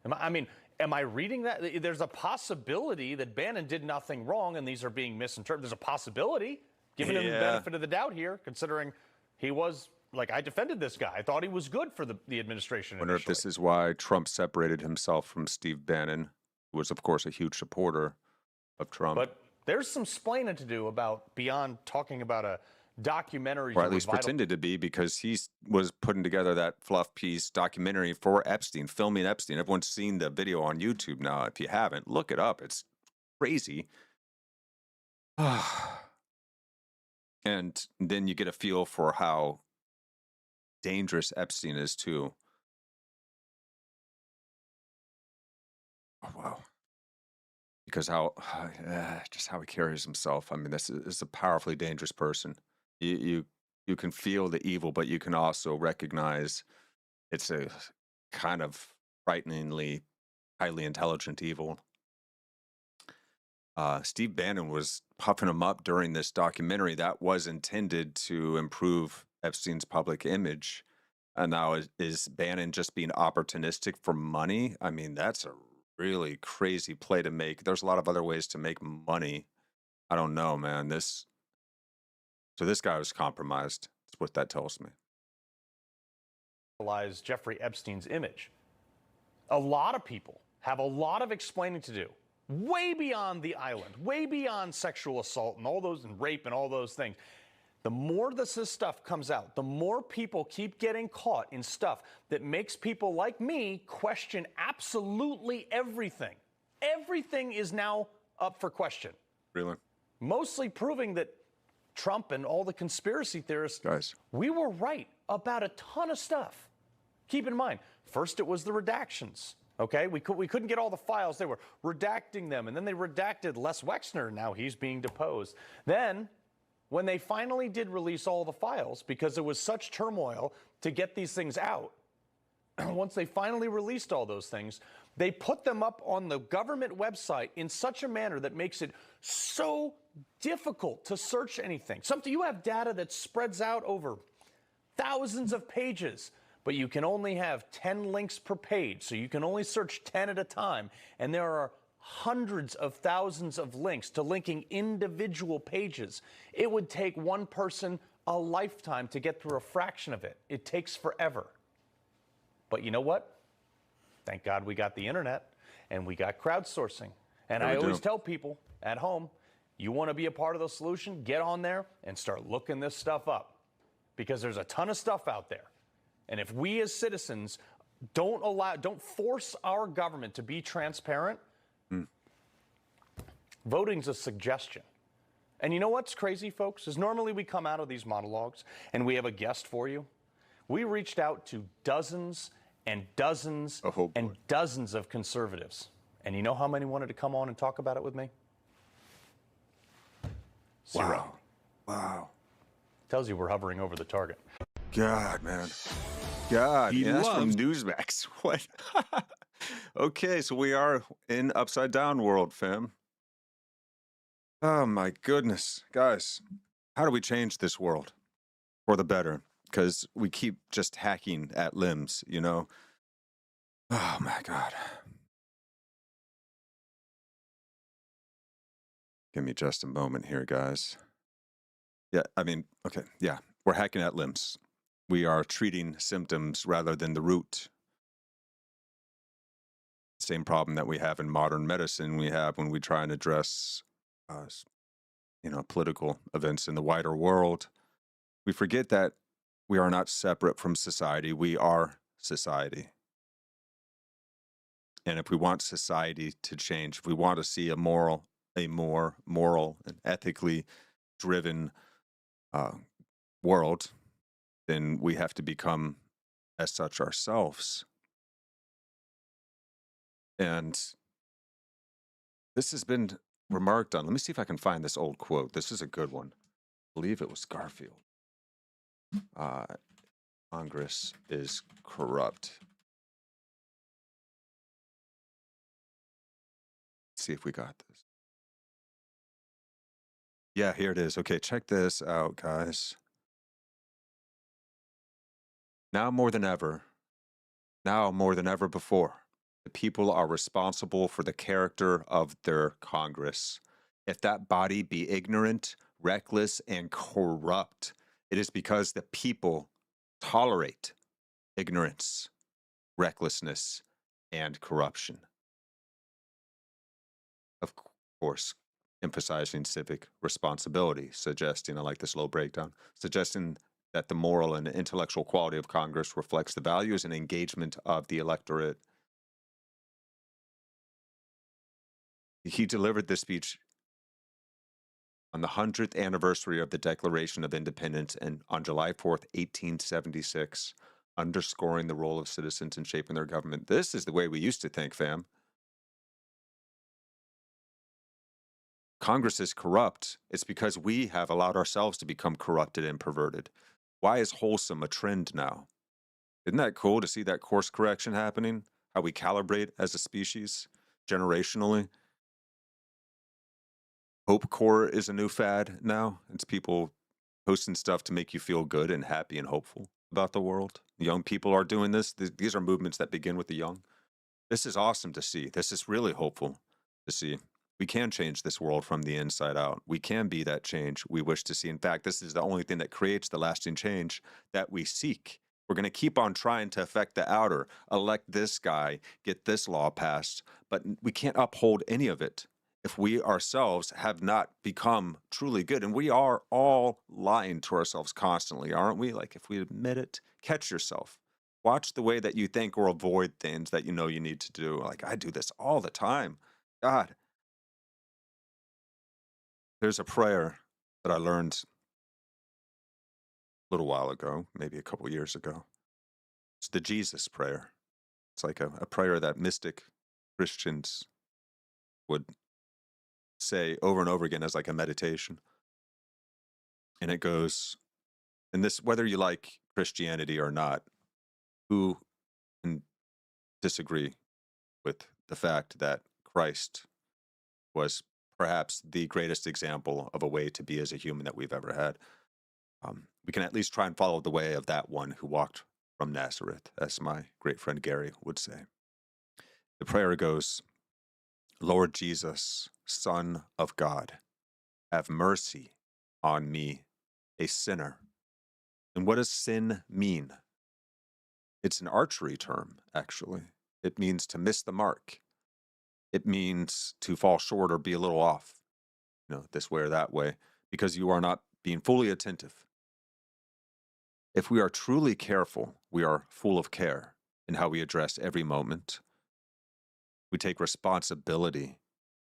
Am I reading that? There's a possibility that Bannon did nothing wrong and these are being misinterpreted. There's a possibility, giving him the benefit of the doubt here, considering he was, like, I defended this guy. I thought he was good for the administration. I wonder if this is why Trump separated himself from Steve Bannon, who was, of course, a huge supporter of Trump. But there's some splaining to do about beyond talking about a documentary. Or at least pretended to be, because he was putting together that fluff piece documentary for Epstein, filming Epstein. Everyone's seen the video on YouTube now. If you haven't, look it up. It's crazy. And then you get a feel for how dangerous Epstein is too. Oh, wow. Because just how he carries himself. I mean, this is a powerfully dangerous person. You can feel the evil, but you can also recognize it's a kind of frighteningly highly intelligent evil. Steve Bannon was puffing him up during this documentary that was intended to improve Epstein's public image. And now is Bannon just being opportunistic for money? I mean, that's a really crazy play to make. There's a lot of other ways to make money. I don't know, man. So this guy was compromised. That's what that tells me. Jeffrey Epstein's image. A lot of people have a lot of explaining to do, way beyond the island, way beyond sexual assault and all those, and rape and all those things. The more this stuff comes out, the more people keep getting caught in stuff that makes people like me question absolutely everything. Everything is now up for question. Really? Mostly proving that Trump and all the conspiracy theorists, we were right about a ton of stuff. Keep in mind, first it was the redactions. Okay, we couldn't get all the files. They were redacting them, and then they redacted Les Wexner. Now he's being deposed. Then when they finally did release all the files, because there was such turmoil to get these things out, once they finally released all those things, they put them up on the government website in such a manner that makes it so difficult to search anything. Something, you have data that spreads out over thousands of pages, but you can only have 10 links per page, so you can only search 10 at a time, and there are hundreds of thousands of links to linking individual pages. It would take one person a lifetime to get through a fraction of it. It takes forever. But you know what? Thank God we got the internet and we got crowdsourcing. And I always tell people at home, you want to be a part of the solution, get on there and start looking this stuff up, because there's a ton of stuff out there. And if we as citizens don't force our government to be transparent, voting's a suggestion. And you know what's crazy, folks, is normally we come out of these monologues and we have a guest for you. We reached out to dozens and dozens and dozens of conservatives. And you know how many wanted to come on and talk about it with me? Zero. Wow. Tells you we're hovering over the target. God, man. God, He that's from loves- Newsmax. What? Okay, so we are in upside down world, fam. Oh my goodness. Guys, how do we change this world for the better? Because we keep just hacking at limbs, you know? Oh my God. Give me just a moment here, guys. Yeah, I mean, okay, yeah, we're hacking at limbs. We are treating symptoms rather than the root. Same problem that we have in modern medicine we have when we try and address, political events in the wider world. We forget that we are not separate from society. We are society. And if we want society to change, if we want to see a more moral and ethically driven world, then we have to become as such ourselves. And this has been remarked on. Let me see if I can find this old quote. This is a good one. I believe it was Garfield. Congress is corrupt. Let's see if we got this. Yeah, here it is. Okay, check this out, guys. Now more than ever before, the people are responsible for the character of their Congress. If that body be ignorant, reckless, and corrupt, it is because the people tolerate ignorance, recklessness, and corruption. Of course, emphasizing civic responsibility, suggesting, I like this little breakdown, suggesting that the moral and intellectual quality of Congress reflects the values and engagement of the electorate. He delivered this speech on the 100th anniversary of the Declaration of Independence and on July 4th, 1876, underscoring the role of citizens in shaping their government. This is the way we used to think, fam. Congress is corrupt. It's because we have allowed ourselves to become corrupted and perverted. Why is wholesome a trend now? Isn't that cool to see that course correction happening? How we calibrate as a species, generationally? Hope Core is a new fad now. It's people posting stuff to make you feel good and happy and hopeful about the world. Young people are doing this. These are movements that begin with the young. This is awesome to see. This is really hopeful to see. We can change this world from the inside out. We can be that change we wish to see. In fact, this is the only thing that creates the lasting change that we seek. We're going to keep on trying to affect the outer, elect this guy, get this law passed, but we can't uphold any of it if we ourselves have not become truly good. And we are all lying to ourselves constantly, aren't we? Like, if we admit it, catch yourself. Watch the way that you think or avoid things that you know you need to do. Like, I do this all the time. God. There's a prayer that I learned a little while ago, maybe a couple years ago. It's the Jesus prayer. It's like a prayer that mystic Christians would say over and over again as like a meditation. And it goes, and this, whether you like Christianity or not, who can disagree with the fact that Christ was perhaps the greatest example of a way to be as a human that we've ever had? We can at least try and follow the way of that one who walked from Nazareth, as my great friend Gary would say. The prayer goes, Lord Jesus, Son of God, have mercy on me, a sinner. And what does sin mean? It's an archery term, actually. It means to miss the mark. It means to fall short or be a little off, this way or that way, because you are not being fully attentive. If we are truly careful, we are full of care in how we address every moment. We take responsibility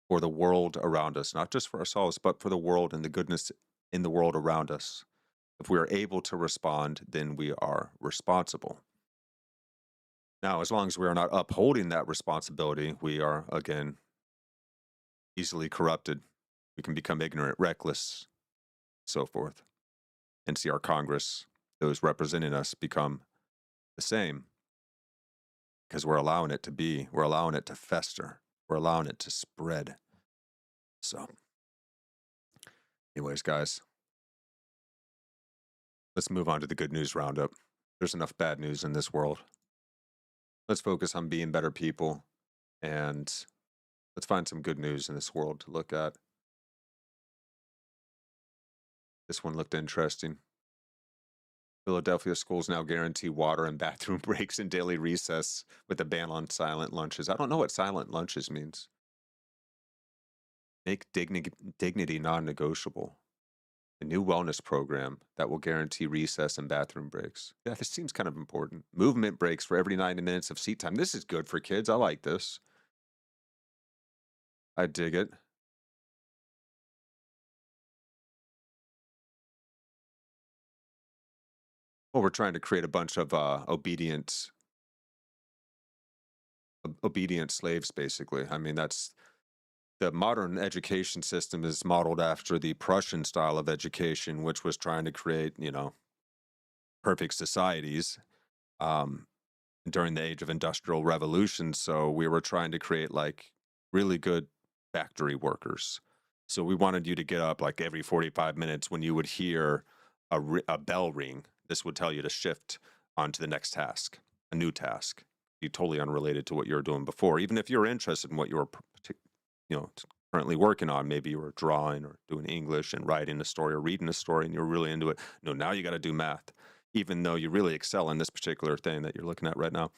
for the world around us, not just for ourselves, but for the world and the goodness in the world around us. If we are able to respond, then we are responsible. Now, as long as we are not upholding that responsibility, we are, again, easily corrupted. We can become ignorant, reckless, so forth. And see our Congress, those representing us, become the same, because we're allowing it to be. We're allowing it to fester. We're allowing it to spread. So, anyways, guys, let's move on to the good news roundup. There's enough bad news in this world. Let's focus on being better people, and let's find some good news in this world to look at. This one looked interesting. Philadelphia schools now guarantee water and bathroom breaks in daily recess with a ban on silent lunches. I don't know what silent lunches means. Make dignity non-negotiable. A new wellness program that will guarantee recess and bathroom breaks. Yeah, this seems kind of important. Movement breaks for every 90 minutes of seat time. This is good for kids. I like this. I dig it. Well, we're trying to create a bunch of obedient slaves, basically. I mean, that's the modern education system is modeled after the Prussian style of education, which was trying to create, perfect societies during the age of industrial revolution. So we were trying to create like really good factory workers. So we wanted you to get up like every 45 minutes when you would hear a bell ring. This would tell you to shift onto the next task, a new task, be totally unrelated to what you were doing before. Even if you're interested in what you were currently working on, maybe you were drawing or doing English and writing a story or reading a story and you're really into it. No, now you got to do math, even though you really excel in this particular thing that you're looking at right now.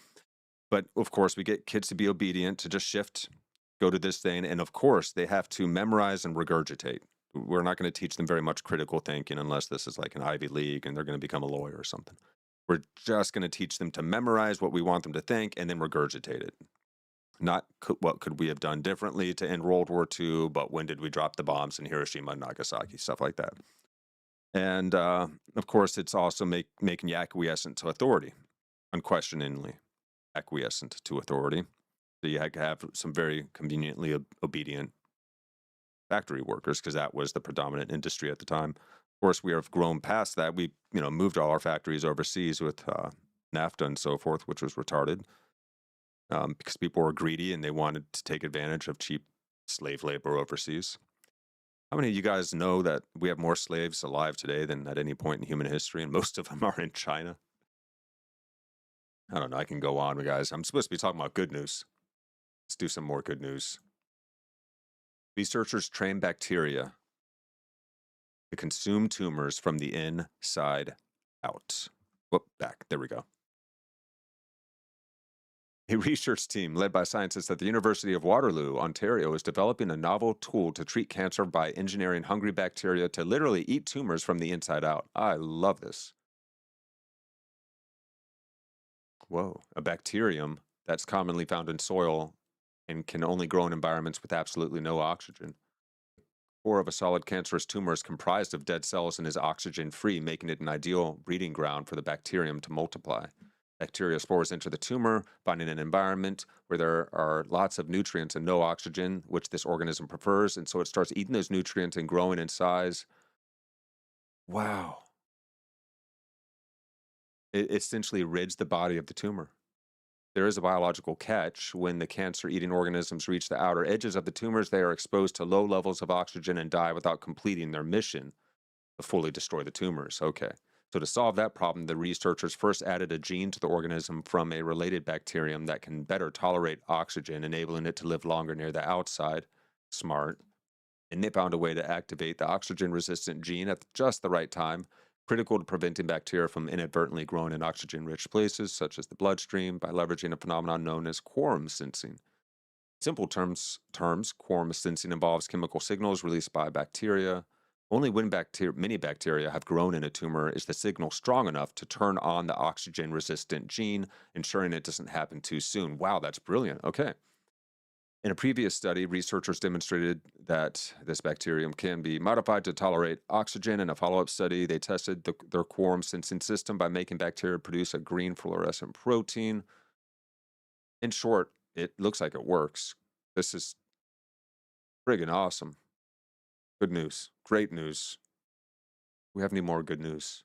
But of course, we get kids to be obedient, to just shift, go to this thing. And of course, they have to memorize and regurgitate. We're not going to teach them very much critical thinking unless this is like an Ivy League and they're going to become a lawyer or something. We're just going to teach them to memorize what we want them to think and then regurgitate it. Not what could we have done differently to end World War II, but when did we drop the bombs in Hiroshima and Nagasaki, stuff like that. And of course, it's also making you acquiescent to authority, unquestioningly acquiescent to authority. So you had to have some very conveniently obedient factory workers, because that was the predominant industry at the time. Of course, we have grown past that. We moved all our factories overseas with NAFTA and so forth, which was retarded. Because people were greedy and they wanted to take advantage of cheap slave labor overseas. How many of you guys know that we have more slaves alive today than at any point in human history, and most of them are in China? I don't know. I can go on, guys. I'm supposed to be talking about good news. Let's do some more good news. Researchers train bacteria to consume tumors from the inside out. Whoop, back. There we go. A research team led by scientists at the University of Waterloo, Ontario, is developing a novel tool to treat cancer by engineering hungry bacteria to literally eat tumors from the inside out. I love this. Whoa, a bacterium that's commonly found in soil and can only grow in environments with absolutely no oxygen. The core of a solid cancerous tumor is comprised of dead cells and is oxygen-free, making it an ideal breeding ground for the bacterium to multiply. Bacteria spores enter the tumor, finding an environment where there are lots of nutrients and no oxygen, which this organism prefers, and so it starts eating those nutrients and growing in size. Wow. It essentially rids the body of the tumor. There is a biological catch. When the cancer-eating organisms reach the outer edges of the tumors, they are exposed to low levels of oxygen and die without completing their mission to fully destroy the tumors. Okay. So to solve that problem, the researchers first added a gene to the organism from a related bacterium that can better tolerate oxygen, enabling it to live longer near the outside. Smart. And they found a way to activate the oxygen-resistant gene at just the right time, critical to preventing bacteria from inadvertently growing in oxygen-rich places, such as the bloodstream, by leveraging a phenomenon known as quorum sensing. Simple terms, quorum sensing involves chemical signals released by bacteria. Only when many bacteria have grown in a tumor is the signal strong enough to turn on the oxygen-resistant gene, ensuring it doesn't happen too soon. Wow, that's brilliant. Okay. In a previous study, researchers demonstrated that this bacterium can be modified to tolerate oxygen. In a follow-up study, they tested their quorum sensing system by making bacteria produce a green fluorescent protein. In short, it looks like it works. This is friggin' awesome. Good news. Great news. We have any more good news?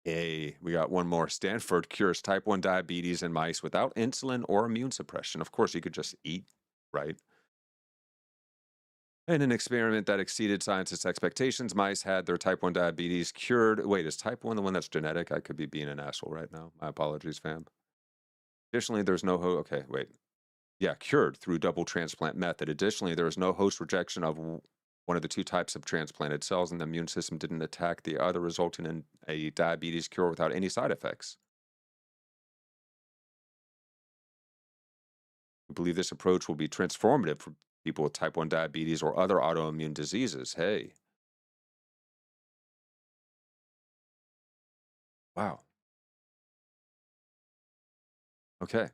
Yay, we got one more. Stanford cures type 1 diabetes in mice without insulin or immune suppression. Of course, you could just eat, right? In an experiment that exceeded scientists' expectations, mice had their type 1 diabetes cured. Wait, is type 1 the one that's genetic? I could be being an asshole right now. My apologies, fam. Additionally, there's no okay, wait. Yeah, cured through double transplant method. Additionally, there is no host rejection of one of the two types of transplanted cells, and the immune system didn't attack the other, resulting in a diabetes cure without any side effects. We believe this approach will be transformative for people with type 1 diabetes or other autoimmune diseases. Hey. Wow. Okay.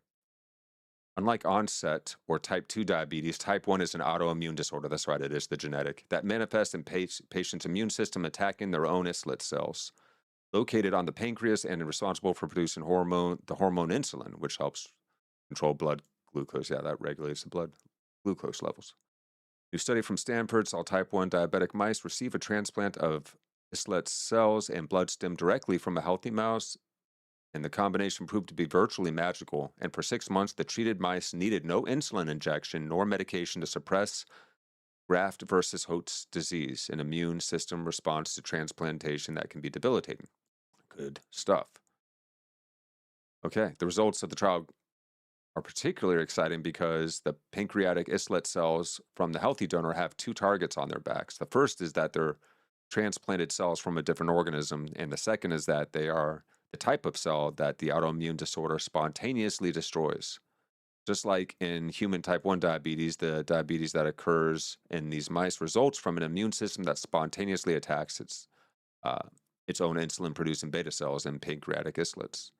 Unlike onset or type 2 diabetes, type 1 is an autoimmune disorder. That's right, it is the genetic that manifests in patients' immune system attacking their own islet cells, located on the pancreas and responsible for producing the hormone insulin, which helps control blood glucose. Yeah, that regulates the blood glucose levels. New study from Stanford saw type 1 diabetic mice receive a transplant of islet cells and blood stem directly from a healthy mouse, and the combination proved to be virtually magical. And for 6 months, the treated mice needed no insulin injection nor medication to suppress graft versus host disease, an immune system response to transplantation that can be debilitating. Good stuff. Okay, the results of the trial are particularly exciting because the pancreatic islet cells from the healthy donor have two targets on their backs. The first is that they're transplanted cells from a different organism, and the second is that they are the type of cell that the autoimmune disorder spontaneously destroys. Just like in human type 1 diabetes, the diabetes that occurs in these mice results from an immune system that spontaneously attacks its own insulin-producing beta cells in pancreatic islets.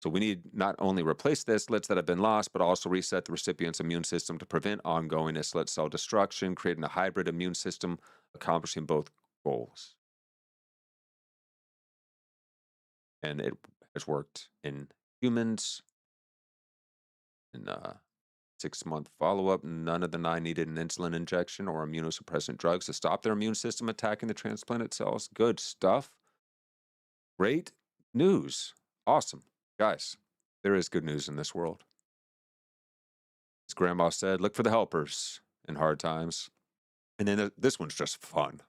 So we need not only replace the islets that have been lost, but also reset the recipient's immune system to prevent ongoing islet cell destruction, creating a hybrid immune system, accomplishing both goals. And it has worked in humans. In a 6-month follow-up, none of the 9 needed an insulin injection or immunosuppressant drugs to stop their immune system attacking the transplanted cells. Good stuff. Great news. Awesome. Guys, there is good news in this world. As Grandma said, look for the helpers in hard times. And then this one's just fun.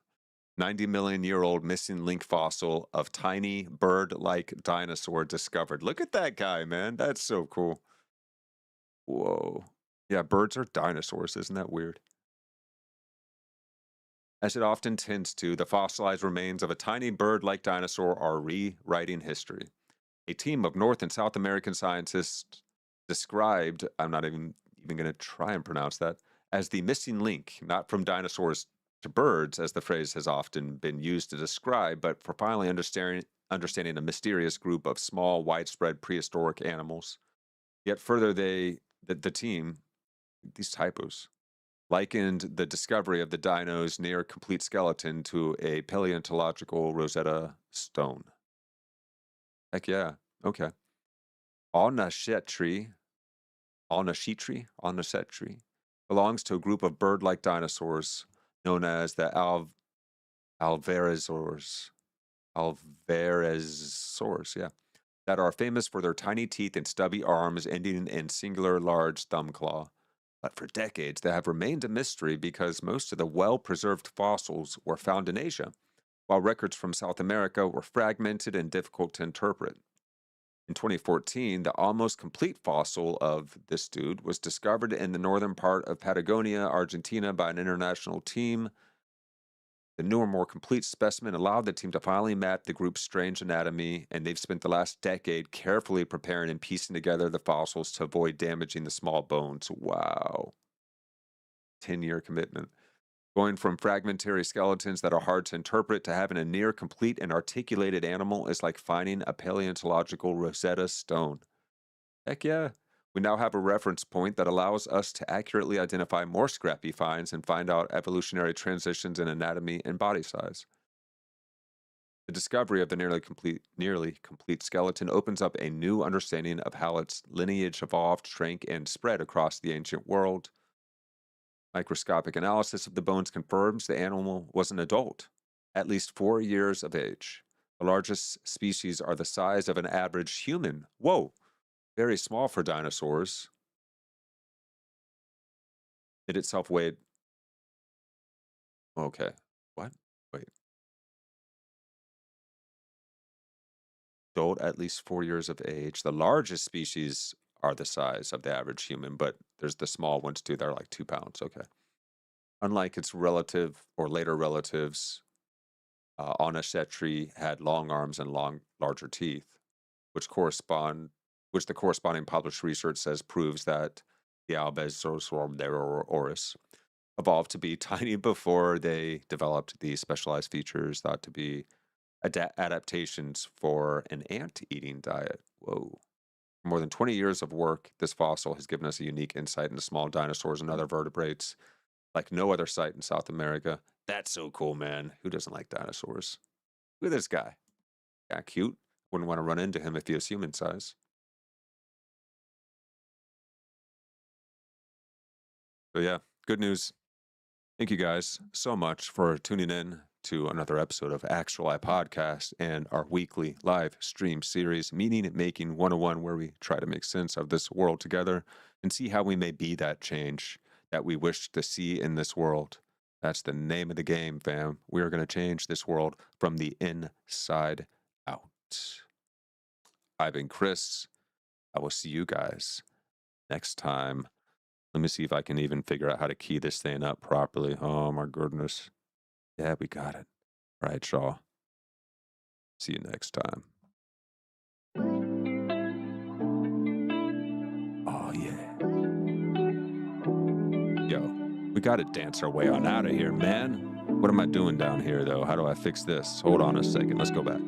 90-million-year-old missing link fossil of tiny bird-like dinosaur discovered. Look at that guy, man. That's so cool. Whoa. Yeah, birds are dinosaurs. Isn't that weird? As it often tends to, the fossilized remains of a tiny bird-like dinosaur are rewriting history. A team of North and South American scientists described, I'm not even going to try and pronounce that, as the missing link, not from dinosaurs to birds, as the phrase has often been used to describe, but for finally understanding a mysterious group of small, widespread prehistoric animals. Yet further, the team, these typos, likened the discovery of the dino's near complete skeleton to a paleontological Rosetta Stone. Heck yeah. Okay. Al-Nashetri belongs to a group of bird-like dinosaurs known as the alvarezsaurs, yeah, that are famous for their tiny teeth and stubby arms ending in singular large thumb claw. But for decades, they have remained a mystery because most of the well-preserved fossils were found in Asia, while records from South America were fragmented and difficult to interpret. In 2014, the almost complete fossil of this dude was discovered in the northern part of Patagonia, Argentina, by an international team. The newer, more complete specimen allowed the team to finally map the group's strange anatomy, and they've spent the last decade carefully preparing and piecing together the fossils to avoid damaging the small bones. Wow. 10-year commitment. Going from fragmentary skeletons that are hard to interpret to having a near complete and articulated animal is like finding a paleontological Rosetta Stone. Heck yeah. We now have a reference point that allows us to accurately identify more scrappy finds and find out evolutionary transitions in anatomy and body size. The discovery of the nearly complete skeleton opens up a new understanding of how its lineage evolved, shrank, and spread across the ancient world. Microscopic analysis of the bones confirms the animal was an adult, at least 4 years of age. The largest species are the size of an average human. Whoa, very small for dinosaurs. It itself weighed... Okay, what? Wait. Adult, at least 4 years of age. The largest species are the size of the average human, but there's the small ones too that are like 2 pounds. Okay. Unlike its relative or later relatives, Onishetri had long arms and larger teeth, which the corresponding published research says proves that the Albertosaurus evolved to be tiny before they developed these specialized features thought to be adaptations for an ant-eating diet. Whoa. For more than 20 years of work, this fossil has given us a unique insight into small dinosaurs and other vertebrates like no other site in South America. That's so cool, man. Who doesn't like dinosaurs? Look at this guy. Yeah, cute. Wouldn't want to run into him if he was human size. So yeah, good news. Thank you guys so much for tuning in to another episode of Actuali Podcast and our weekly live stream series, Meaning Making 101, where we try to make sense of this world together and see how we may be that change that we wish to see in this world. That's the name of the game, fam. We are going to change this world from the inside out. I've been Chris. I will see you guys next time. Let me see if I can even figure out how to key this thing up properly. Oh my goodness. Yeah, we got it. All right, y'all. See you next time. Oh, yeah. Yo, we got to dance our way on out of here, man. What am I doing down here, though? How do I fix this? Hold on a second. Let's go back.